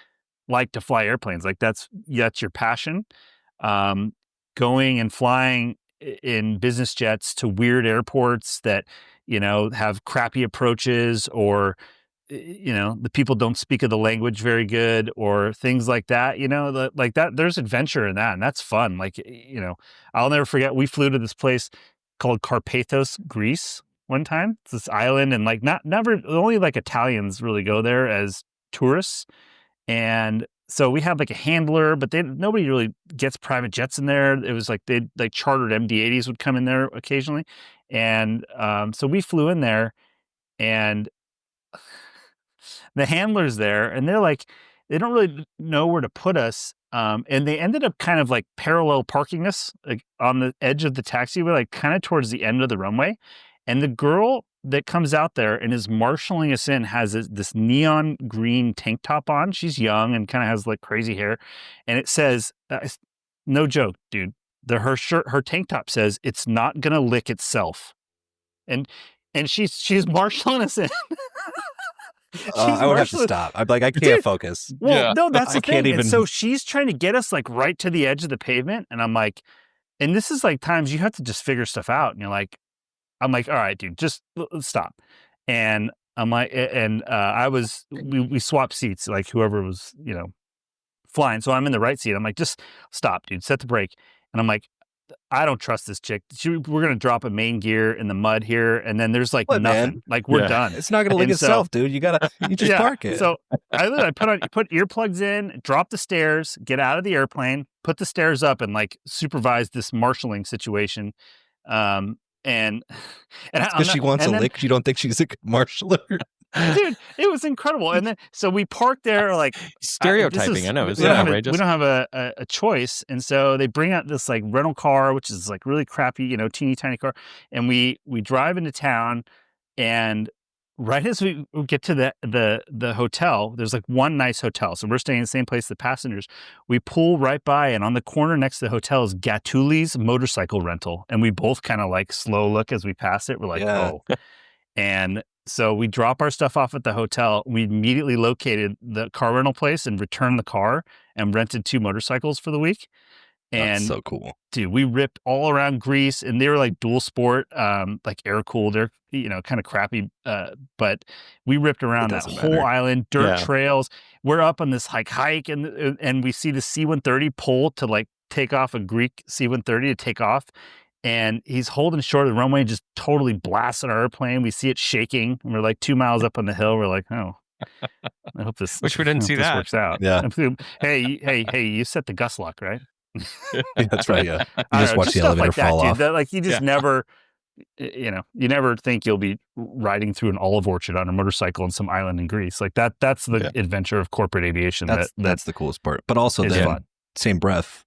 like to fly airplanes, like that's your passion, going and flying in business jets to weird airports that, have crappy approaches or the people don't speak of the language very good or things like that, like that, there's adventure in that. And that's fun. Like, I'll never forget, we flew to this place called Carpathos, Greece one time. It's this island and like only like Italians really go there as tourists. And so we had like a handler, but nobody really gets private jets in there. It was like they like chartered MD-80s would come in there occasionally. And so we flew in there and the handler's there and they're like, they don't really know where to put us. And they ended up kind of like parallel parking us like on the edge of the taxiway, like kind of towards the end of the runway. And the girl that comes out there and is marshaling us in has this neon green tank top on. She's young and kind of has like crazy hair. And it says, no joke, dude, her tank top says, "It's not going to lick itself." And she's marshaling us in. I would have to stop. I'm like, I can't focus. Well, no, that's the thing. Can't even... And so she's trying to get us like right to the edge of the pavement. And I'm like, and this is like times you have to just figure stuff out. And I'm like, all right, dude, just stop. And I'm like, we swapped seats, like whoever was, flying. So I'm in the right seat. I'm like, just stop, dude, set the brake. And I'm like, I don't trust this chick. We're going to drop a main gear in the mud here. And then there's like nothing. Man? Like we're done. It's not going to lick itself, dude. You just park it. So I put earplugs in, drop the stairs, get out of the airplane, put the stairs up and like supervise this marshalling situation. And because she wants a lick, you don't think she's a good marshaller? Dude, it was incredible. And then so we parked there like stereotyping. I know it's outrageous. We don't have a choice, and so they bring out this like rental car, which is like really crappy, teeny tiny car, and we drive into town, and right as we get to the hotel, there's like one nice hotel, so we're staying in the same place the passengers. We pull right by, and on the corner next to the hotel is Gattuli's motorcycle rental, and we both kind of like slow look as we pass it. We're like, oh, and so we drop our stuff off at the hotel. We immediately located the car rental place and returned the car and rented 2 motorcycles for the week. And that's so cool. Dude, we ripped all around Greece and they were like dual sport, like air cooled. They're, kind of crappy. But we ripped around that whole island, dirt trails. We're up on this hike and we see the C-130 pull to like take off a Greek C-130 to take off. And he's holding short of the runway, just totally blasting our airplane. We see it shaking. And we're like 2 miles up on the hill. We're like, oh, I hope this. Wish we didn't see that. Works out. Yeah. Hey, you set the gust lock, right? Yeah, that's right. Yeah. You just watch the elevator fall off. That, like you just never, you never think you'll be riding through an olive orchard on a motorcycle on some island in Greece. Like that's the adventure of corporate aviation. That's the coolest part. But also then, same breath,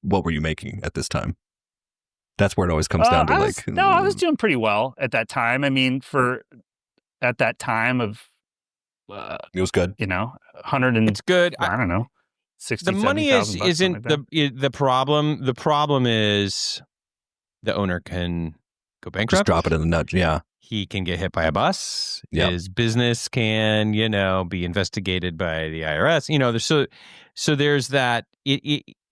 what were you making at this time? That's where it always comes down to I was doing pretty well at that time. I mean, at that time of, it was good. 100 and it's good. I don't know, 60. The money isn't like the problem. The problem is the owner can go bankrupt. Just drop it in the nudge. Yeah. He can get hit by a bus. Yep. His business can, be investigated by the IRS. So there's that.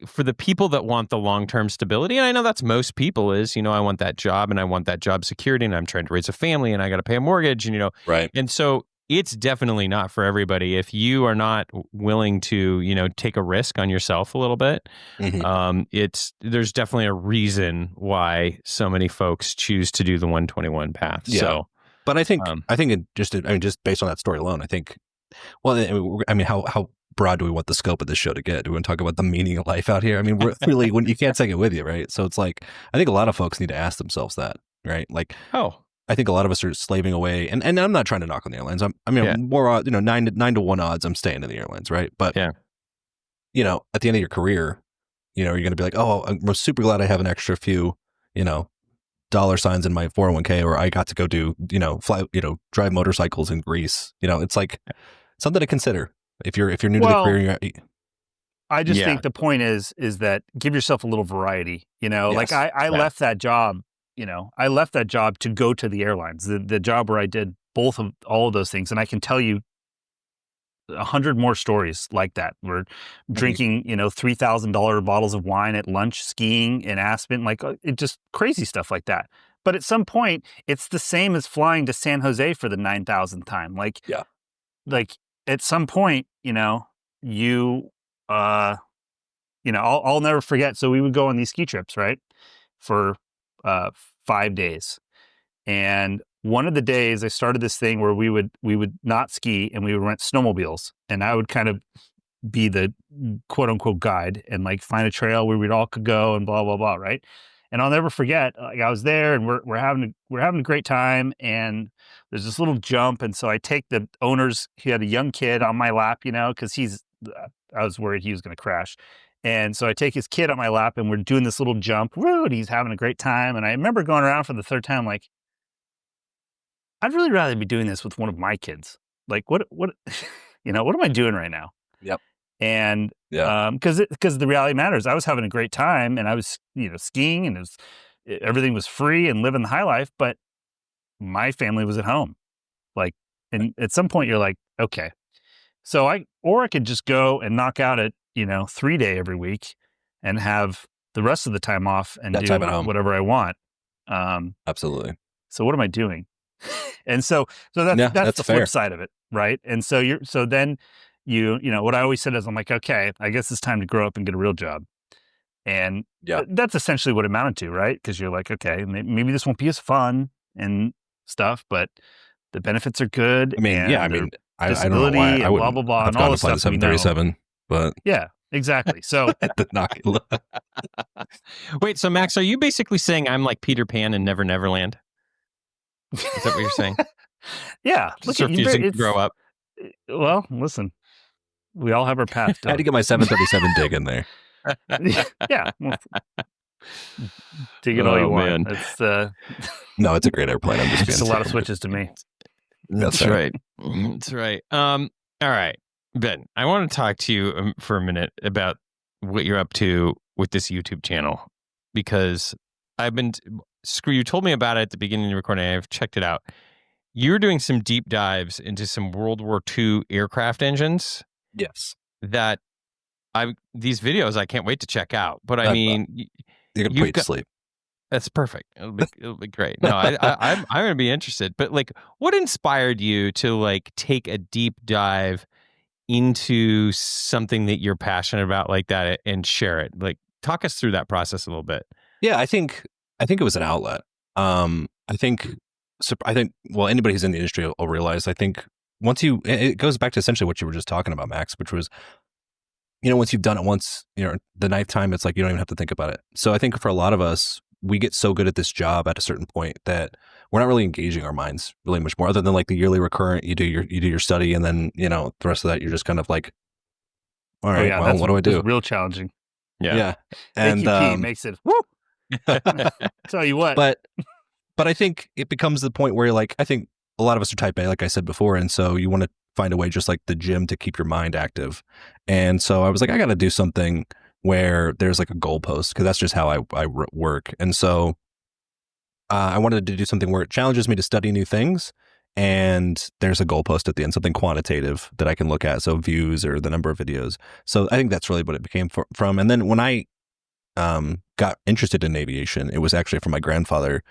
For the people that want the long-term stability, and I know that's most people is, I want that job and I want that job security and I'm trying to raise a family and I got to pay a mortgage and, right. And so it's definitely not for everybody. If you are not willing to, take a risk on yourself a little bit, there's definitely a reason why so many folks choose to do the 121 path. Yeah. So, but I think just based on that story alone, I think, how broad do we want the scope of this show to get? Do we want to talk about the meaning of life out here? I mean, we're really, when you can't take it with you, right? So it's like, I think a lot of folks need to ask themselves that, right? Like, I think a lot of us are slaving away, and I'm not trying to knock on the airlines. More, 9 to 1 odds, I'm staying in the airlines, right? But at the end of your career, you're going to be like, oh, I'm super glad I have an extra few, dollar signs in my 401k, or I got to go do, fly, drive motorcycles in Greece. It's like something to consider if you're new to the career. I just think the point is that give yourself a little variety. Yes. Like I left that job. I left that job to go to the airlines, the job where I did all of those things. And I can tell you 100 more stories like that. We're drinking, $3,000 bottles of wine at lunch, skiing in Aspen, just crazy stuff like that. But at some point, it's the same as flying to San Jose for the 9,000th time. At some point, I'll never forget. So we would go on these ski trips, right? For 5 days. And one of the days I started this thing where we would not ski and we would rent snowmobiles, and I would kind of be the quote unquote guide and find a trail where we'd all could go and blah, blah, blah. Right. And I'll never forget, I was there and we're having a great time, and there's this little jump. And so I take the owner's, he had a young kid on my lap, cause I was worried he was going to crash. And so I take his kid on my lap and we're doing this little jump. Woo, and he's having a great time. And I remember going around for the third time, I'd really rather be doing this with one of my kids. What what am I doing right now? Yep. And because the reality matters. I was having a great time and I was, skiing, and everything was free and living the high life, but my family was at home. And at some point you're like, okay, so I could just go and knock out at 3-day every week and have the rest of the time off and do whatever I want. Absolutely. So what am I doing? And so that's the flip side of it, right? And so then what I always said is, I'm like, okay, I guess it's time to grow up and get a real job. And that's essentially what it amounted to, right? Because you're like, okay, maybe this won't be as fun and stuff, but the benefits are good. I don't know why I would blah blah blah have and all gone the to fly the stuff. 737, but yeah, exactly. So wait, so Max, are you basically saying I'm like Peter Pan in Never Neverland? Is that what you're saying? Yeah. Just refusing to grow up. Well, listen, we all have our path. I had to get my 737 dig in there. Yeah. Well, dig it all you want. It's no, it's a great airplane. I'm just it's a lot of switches to me. That's right. That's right. All right, Ben, I want to talk to you for a minute about what you're up to with this YouTube channel, because you told me about it at the beginning of the recording. I've checked it out. You're doing some deep dives into some World War II aircraft engines. Yes. These videos I can't wait to check out. But I mean, you're gonna put you to sleep. That's perfect. It'll be great. No, I'm gonna be interested. But what inspired you to take a deep dive into something that you're passionate about like that and share it? Talk us through that process a little bit. Yeah, I think it was an outlet. I think anybody who's in the industry will realize. I think it goes back to essentially what you were just talking about, Max, which was, once you've done it once, the ninth time, it's like you don't even have to think about it. So I think for a lot of us, we get so good at this job at a certain point that we're not really engaging our minds really much more, other than the yearly recurrent. You do your study, and then the rest of that you're just kind of like, all right, what do I do? Real challenging. Yeah. And AQP makes it, woo! Tell you what. But I think it becomes the point where like, I think a lot of us are type A, like I said before. And so you want to find a way just like the gym to keep your mind active. And so I was like, I got to do something where there's like a goalpost because that's just how I work. And so I wanted to do something where it challenges me to study new things. And there's a goalpost at the end, something quantitative that I can look at. So views or the number of videos. So I think that's really what it became from. And then when I got interested in aviation, it was actually from my grandfather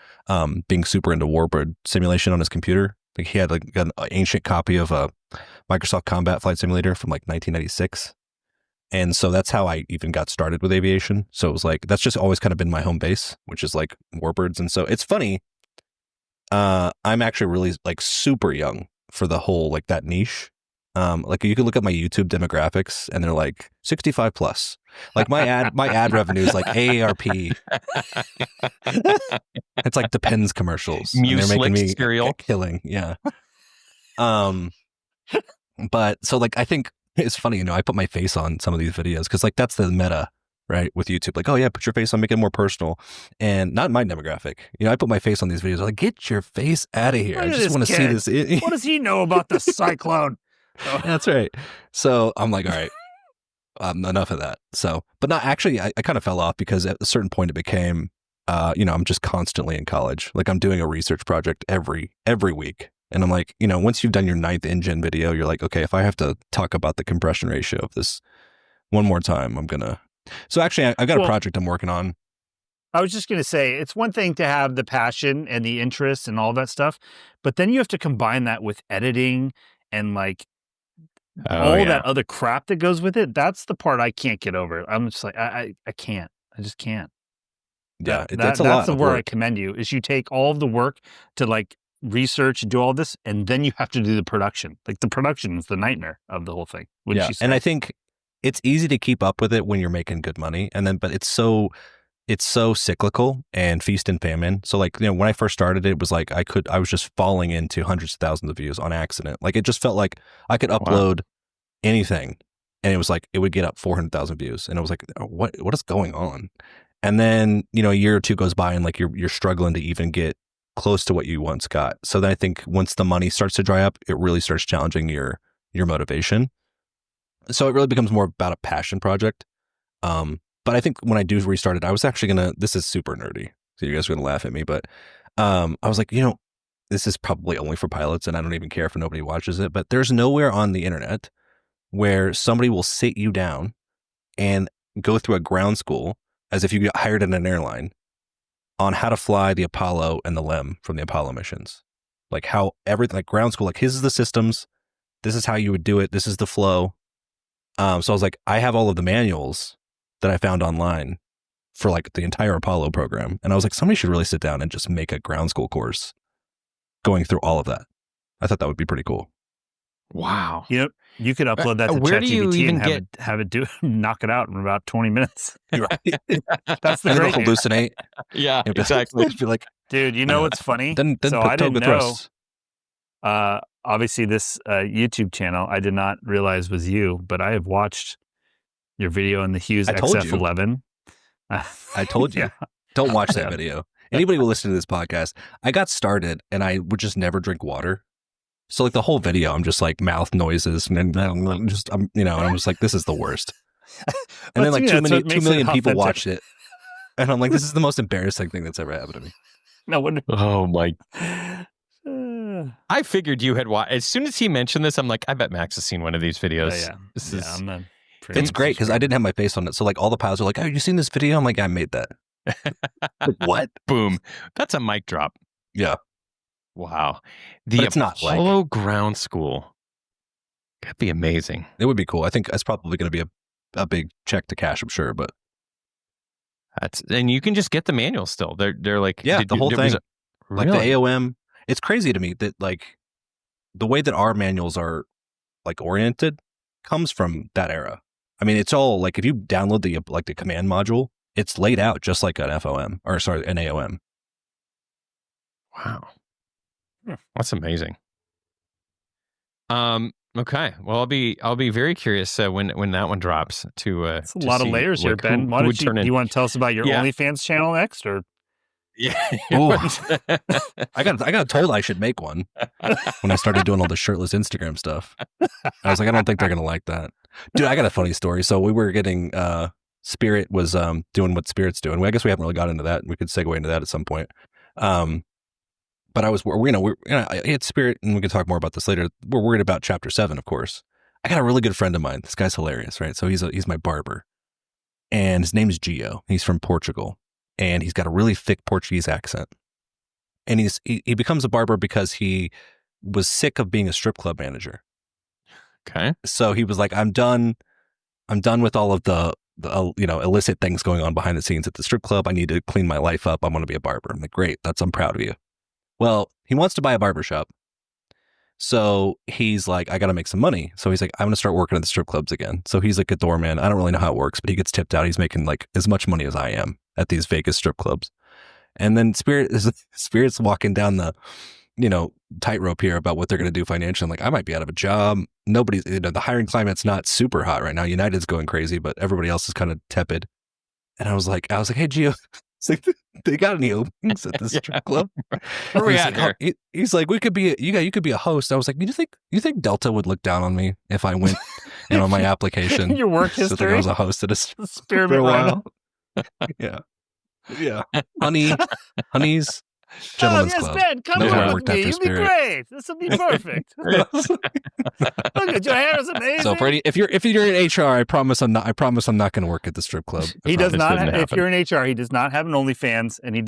being super into warbird simulation on his computer. Like he had like an ancient copy of a Microsoft Combat Flight Simulator from like 1996. And so that's how I even got started with aviation. So it was like, that's just always kind of been my home base, which is like warbirds. And so it's funny. I'm actually really like super young for the whole, like that niche. Like you can look at my YouTube demographics and they're like 65 plus. Like my ad revenue is like AARP. It's like Depends commercials. And they're making me a killing. Yeah. But so like, I think it's funny, you know, I put my face on some of these videos because like that's the meta, right? With YouTube, like, oh yeah, put your face on, make it more personal, and not my demographic. You know, I put my face on these videos. I'm like, get your face out of here! I just want to see this. What does he know about the cyclone? Oh. That's right. So I'm like, all right, enough of that. So, but not actually, I kind of fell off because at a certain point it became, you know, I'm just constantly in college. Like I'm doing a research project every week. And I'm like, you know, once you've done your 9th engine video, you're like, okay, if I have to talk about the compression ratio of this one more time, I'm going to. So actually, I've got a project I'm working on. I was just going to say, it's one thing to have the passion and the interest and all that stuff, but then you have to combine that with editing and like that other crap that goes with it. That's the part I can't get over. I'm just like, I can't. I just can't. Yeah, that's a lot. That's where I commend you, is you take all of the work to like research, do all this, and then you have to do the production. Like the production is the nightmare of the whole thing. Yeah, and I think it's easy to keep up with it when you're making good money, and then but it's so cyclical and feast and famine. So like, you know, when I first started, it was like I was just falling into hundreds of thousands of views on accident. Like it just felt like I could upload anything, and it was like it would get up 400,000 views, and it was like, what is going on? And then, you know, a year or two goes by, and like you're struggling to even get close to what you once got. So then I think once the money starts to dry up, it really starts challenging your motivation. So it really becomes more about a passion project. But I think when I do restart it, I was actually this is super nerdy, so you guys are gonna laugh at me, but I was like, you know, this is probably only for pilots, and I don't even care if nobody watches it, but there's nowhere on the internet where somebody will sit you down and go through a ground school as if you got hired in an airline on how to fly the Apollo and the LEM from the Apollo missions. Like how everything, like ground school, like here's the systems, this is how you would do it, this is the flow. So I was like, I have all of the manuals that I found online for like the entire Apollo program. And I was like, somebody should really sit down and just make a ground school course going through all of that. I thought that would be pretty cool. Wow. Yep. You could upload that to ChatGPT and have it knock it out in about 20 minutes. You're right. That's the great hallucinate. Yeah, exactly. Be like, dude, you know what's funny? So I didn't know. Obviously, this YouTube channel I did not realize was you, but I have watched your video in the Hughes XF11. I told you. Yeah. Don't watch that video. Anybody will listen to this podcast. I got started and I would just never drink water. So like the whole video, I'm just like mouth noises and I'm just, you know, and I'm just like, this is the worst. And then like 2 million people watched it. And I'm like, this is the most embarrassing thing that's ever happened to me. No wonder. Oh my. I figured you had watched. As soon as he mentioned this, I'm like, I bet Max has seen one of these videos. Yeah. This is, it's great because I didn't have my face on it. So like all the pilots are like, oh, you seen this video? I'm like, I made that. Like, what? Boom. That's a mic drop. Yeah. Wow. It's not Apollo ground school. That'd be amazing. It would be cool. I think it's probably going to be a big check to cash, I'm sure, but and you can just get the manual still. They're like, yeah, the whole thing. Like really? the AOM. It's crazy to me that like the way that our manuals are like oriented comes from that era. I mean, it's all like if you download the command module, it's laid out just like an FOM or sorry, an AOM. Wow. That's amazing. Okay. Well, I'll be very curious when that one drops to It's a lot of layers here, Ben. Why don't you, do you want to tell us about your OnlyFans channel next, or? Yeah. I got told I should make one when I started doing all the shirtless Instagram stuff. I was like, I don't think they're gonna like that. Dude, I got a funny story. So we were getting Spirit was doing what Spirit's doing. I guess we haven't really got into that. We could segue into that at some point. But I had Spirit, and we can talk more about this later. We're worried about Chapter 7, of course. I got a really good friend of mine. This guy's hilarious, right? So he's my barber, and his name is Gio. He's from Portugal, and he's got a really thick Portuguese accent. And he becomes a barber because he was sick of being a strip club manager. Okay. So he was like, I'm done with all of the illicit things going on behind the scenes at the strip club. I need to clean my life up. I want to be a barber. I'm like, great. I'm proud of you. Well, he wants to buy a barbershop. So he's like, I got to make some money. So he's like, I'm going to start working at the strip clubs again. So he's like a doorman. I don't really know how it works, but he gets tipped out. He's making like as much money as I am at these Vegas strip clubs. And then Spirit's walking down the, tightrope here about what they're going to do financially. I'm like, I might be out of a job. Nobody's, the hiring climate's not super hot right now. United's going crazy, but everybody else is kind of tepid. And I was like, hey, Gio, it's like, they got any openings at this strip club? Where we at here? He's like, you could be a host. I was like, you think Delta would look down on me if I went on my application? Your work history? So I was a host at a Spirit for a while. Yeah. Honey's Gentlemen's Club. Ben, come on with me. You'll be great. This will be perfect. Look at your hair is amazing. So if you're in HR, I promise I'm not going to work at the strip club. He does not. If you're in HR, he does not have an OnlyFans, and he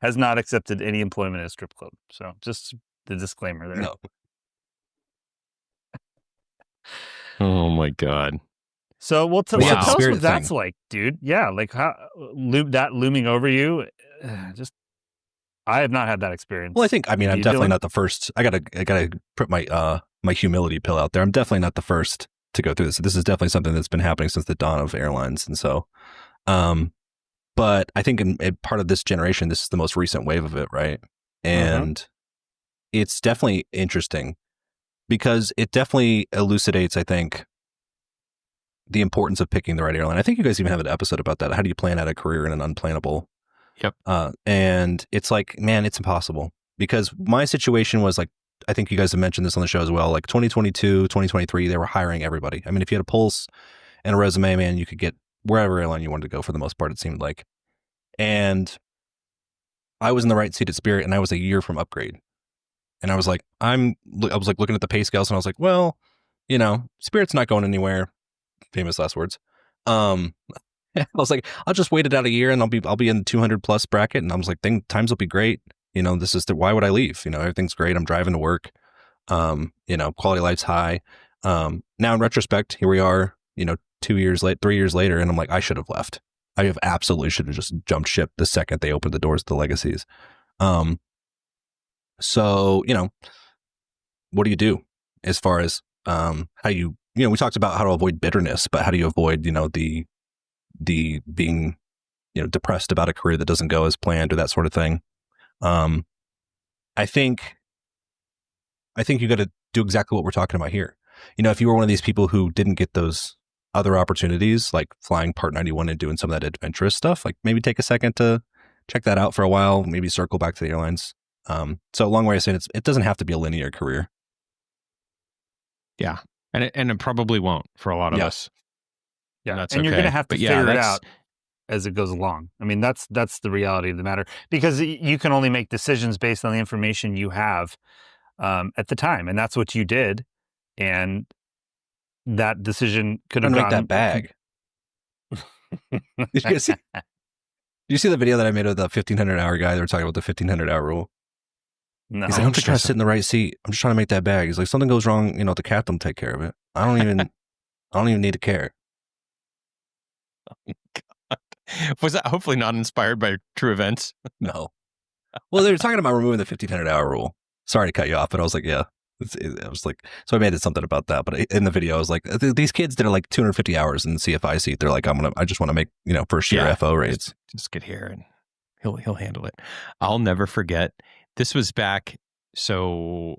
has not accepted any employment at a strip club. So just the disclaimer there. No. Oh my God. So tell us what that's like, dude. Yeah, like how that looming over you. I have not had that experience. Well, I'm definitely not the first. I gotta put my my humility pill out there. I'm definitely not the first to go through this. This is definitely something that's been happening since the dawn of airlines, and so, but I think in part of this generation, this is the most recent wave of it, right? And it's definitely interesting because it definitely elucidates, I think, the importance of picking the right airline. I think you guys even have an episode about that. How do you plan out a career in an unplannable? Yep. And it's like, man, it's impossible because my situation was like, I think you guys have mentioned this on the show as well. Like 2022, 2023, they were hiring everybody. I mean, if you had a pulse and a resume, man, you could get wherever airline you wanted to go for the most part, it seemed like. And I was in the right seat at Spirit, and I was a year from upgrade. And I was like, looking at the pay scales, and I was like, well, Spirit's not going anywhere. Famous last words. I was like, I'll just wait it out a year and I'll be in the 200 plus bracket. And I was like, times will be great. This is why would I leave? Everything's great. I'm driving to work. Quality of life's high. Now in retrospect, here we are, 3 years later. And I'm like, I should have left. I absolutely should have just jumped ship the second they opened the doors to the legacies. So, what do you do as far as, how you, we talked about how to avoid bitterness, but how do you avoid, the being, depressed about a career that doesn't go as planned or that sort of thing. I think you got to do exactly what we're talking about here. If you were one of these people who didn't get those other opportunities, like flying Part 91 and doing some of that adventurous stuff, like maybe take a second to check that out for a while, maybe circle back to the airlines. So a long way of saying it doesn't have to be a linear career. Yeah. And it probably won't for a lot of us. Yeah, and you're going to have to figure it out as it goes along. I mean, that's the reality of the matter, because you can only make decisions based on the information you have at the time, and that's what you did. And that decision could have gotten that bag. Did you see the video that I made of the 1,500-hour guy? They were talking about the 1,500-hour rule. No, he's like, I'm just trying to sit in the right seat. I'm just trying to make that bag. He's like, something goes wrong, the Capt will take care of it. I don't even need to care. Oh, God. Was that hopefully not inspired by true events? No. Well, they were talking about removing the 1,500-hour rule. Sorry to cut you off, but I was like, yeah. I was like, so I made it something about that. But in the video, I was like, these kids did like 250 hours in the CFI seat. They're like, I just want to make, first year FO rates. Just get here and he'll handle it. I'll never forget. This was back. So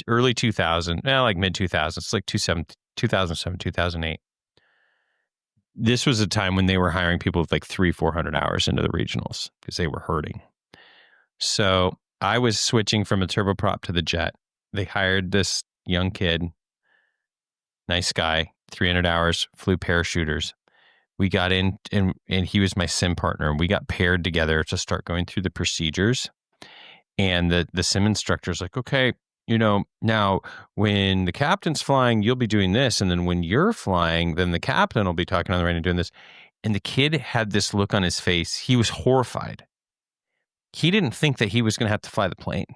early 2000, like mid 2000s, it's like 2007, 2008. This was a time when they were hiring people with like 400 hours into the regionals because they were hurting. So I was switching from a turboprop to the jet. They hired this young kid, nice guy, 300 hours, flew parachuters. We got in and he was my sim partner. We got paired together to start going through the procedures. And the sim instructor's like, okay, now when the captain's flying, you'll be doing this. And then when you're flying, then the captain will be talking on the radio and doing this. And the kid had this look on his face. He was horrified. He didn't think that he was going to have to fly the plane.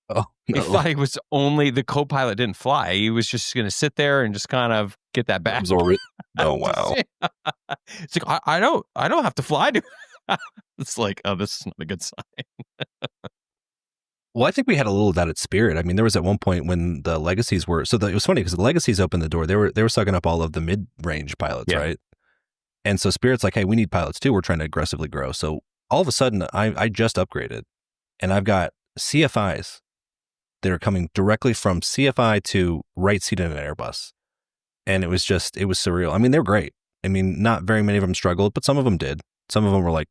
Oh, no. He thought he was only the co-pilot didn't fly. He was just going to sit there and just kind of get that back. Absorb it. Oh, wow. It's like, I don't have to fly. It's like, oh, this is not a good sign. Well, I think we had a little of that at Spirit. I mean, there was at one point when the legacies were, it was funny because the legacies opened the door. They were sucking up all of the mid-range pilots, right? And so Spirit's like, hey, we need pilots too. We're trying to aggressively grow. So all of a sudden, I just upgraded, and I've got CFIs that are coming directly from CFI to right seat in an Airbus. And it was surreal. I mean, they're great. I mean, not very many of them struggled, but some of them did. Some of them were like,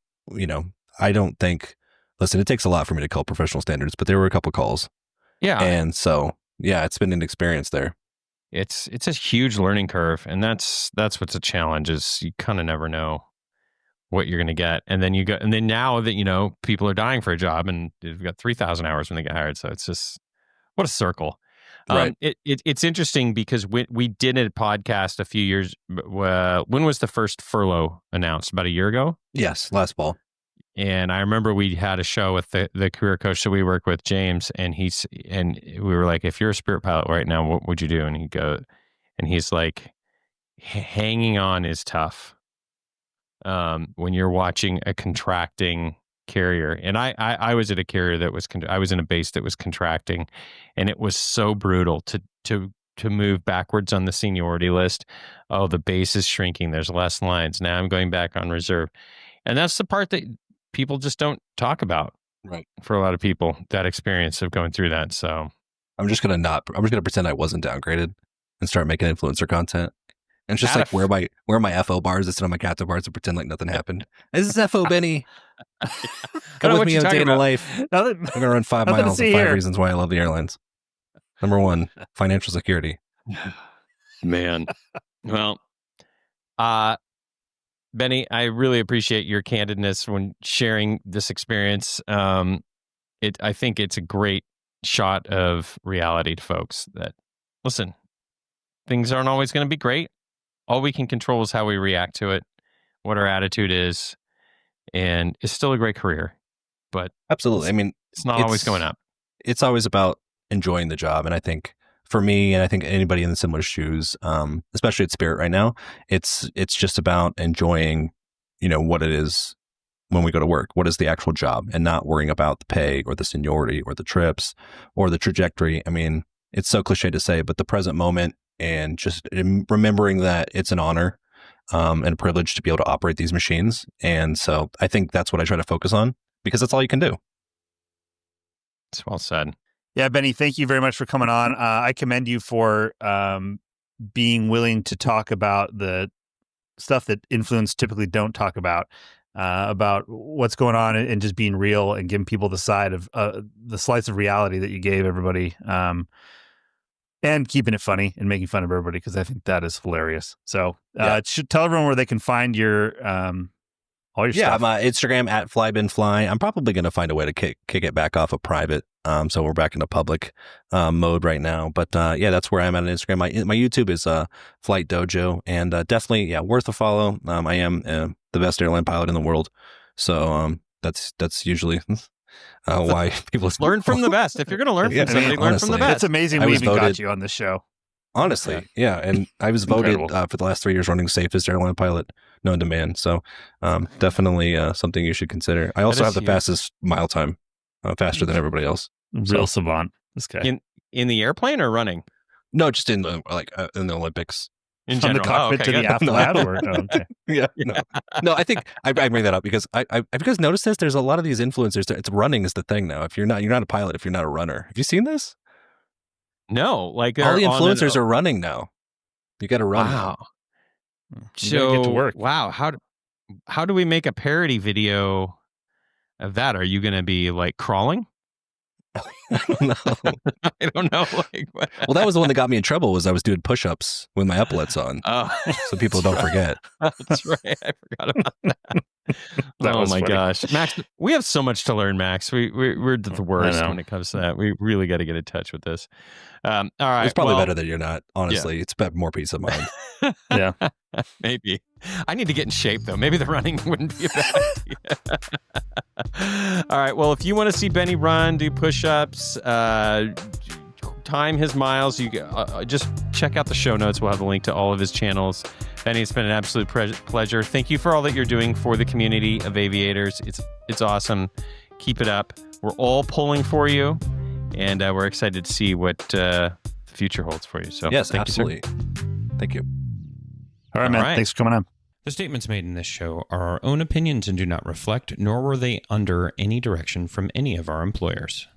I don't think, listen, it takes a lot for me to call professional standards, but there were a couple calls. Yeah. And so, yeah, it's been an experience there. It's a huge learning curve. And that's what's a challenge is you kind of never know what you're going to get. And then now that, people are dying for a job and they've got 3,000 hours when they get hired. So it's just, what a circle. Right. It's interesting because we did a podcast a few years. When was the first furlough announced? About a year ago? Yes, last fall. And I remember we had a show with the career coach that we work with, James, and we were like, if you're a Spirit pilot right now, what would you do? And he's like, hanging on is tough. When you're watching a contracting carrier, and I was at a carrier that was I was in a base that was contracting, and it was so brutal to move backwards on the seniority list. Oh, the base is shrinking. There's less lines. Now I'm going back on reserve, and that's the part that people just don't talk about. Right. For a lot of people, that experience of going through that. So I'm just gonna pretend I wasn't downgraded and start making influencer content. And it's just like where are my FO bars? I sit on my Capt bars and pretend like nothing happened. This is FO Benny. Come with me on a day in the life. I'm gonna run 5 miles and 5 reasons why I love the airlines. Number 1, financial security. Man. Well, Benny, I really appreciate your candidness when sharing this experience. I think it's a great shot of reality to folks that, listen, things aren't always going to be great. All we can control is how we react to it, what our attitude is, and it's still a great career. But absolutely, I mean, it's not always going up. It's always about enjoying the job, and I think for me, and I think anybody in the similar shoes, especially at Spirit right now, it's just about enjoying, what it is when we go to work. What is the actual job, and not worrying about the pay or the seniority or the trips or the trajectory. I mean, it's so cliche to say, but the present moment. And just remembering that it's an honor and a privilege to be able to operate these machines. And so I think that's what I try to focus on because that's all you can do. It's well said. Yeah, Benny, thank you very much for coming on. I commend you for being willing to talk about the stuff that influence typically don't talk about what's going on and just being real and giving people the side of the slice of reality that you gave everybody. And keeping it funny and making fun of everybody because I think that is hilarious. So should tell everyone where they can find your all your stuff. Yeah, my Instagram at FlyBinFly. I'm probably going to find a way to kick it back off of private. So we're back into public mode right now. But that's where I'm at on Instagram. My YouTube is Flight Dojo, and definitely worth a follow. I am the best airline pilot in the world, so that's usually. Why people learn from the best. If you're going to learn from somebody, learn from the best. It's amazing we even got you on this show. Honestly, and I was voted for the last 3 years running safest airline pilot known to man. So definitely something you should consider. I also have the fastest mile time, faster than everybody else. Real savant, this guy. In the airplane or running? No, just in the in the Olympics. In From general. the cockpit to the aft lab? Okay. Yeah. No, I think I bring that up because have you guys noticed this? There's a lot of these influencers. It's running is the thing now. If you're not a pilot, if you're not a runner. Have you seen this? No, like all the influencers are running now. You got to run. Wow. So get to work. Wow, how do we make a parody video of that? Are you going to be like crawling? I don't know. I don't know. Like, well, that was the one that got me in trouble. Was I was doing push-ups with my epaulets on. Oh, so people don't forget. That's right. I forgot about that. Oh my gosh, Max, we have so much to learn, Max. We're the worst when it comes to that. We really got to get in touch with this. All right, it's probably better that you're not. Honestly, it's more peace of mind. Yeah, maybe. I need to get in shape though. Maybe the running wouldn't be a bad idea. All right. Well, if you want to see Benny run, do push-ups, time his miles, you just check out the show notes. We'll have a link to all of his channels. Benny, it's been an absolute pleasure. Thank you for all that you're doing for the community of aviators. It's awesome. Keep it up. We're all pulling for you, and we're excited to see what the future holds for you. So yes, thank absolutely. You, sir. Thank you. All right, man. Right. Thanks for coming on. The statements made in this show are our own opinions and do not reflect, nor were they under any direction from any of our employers.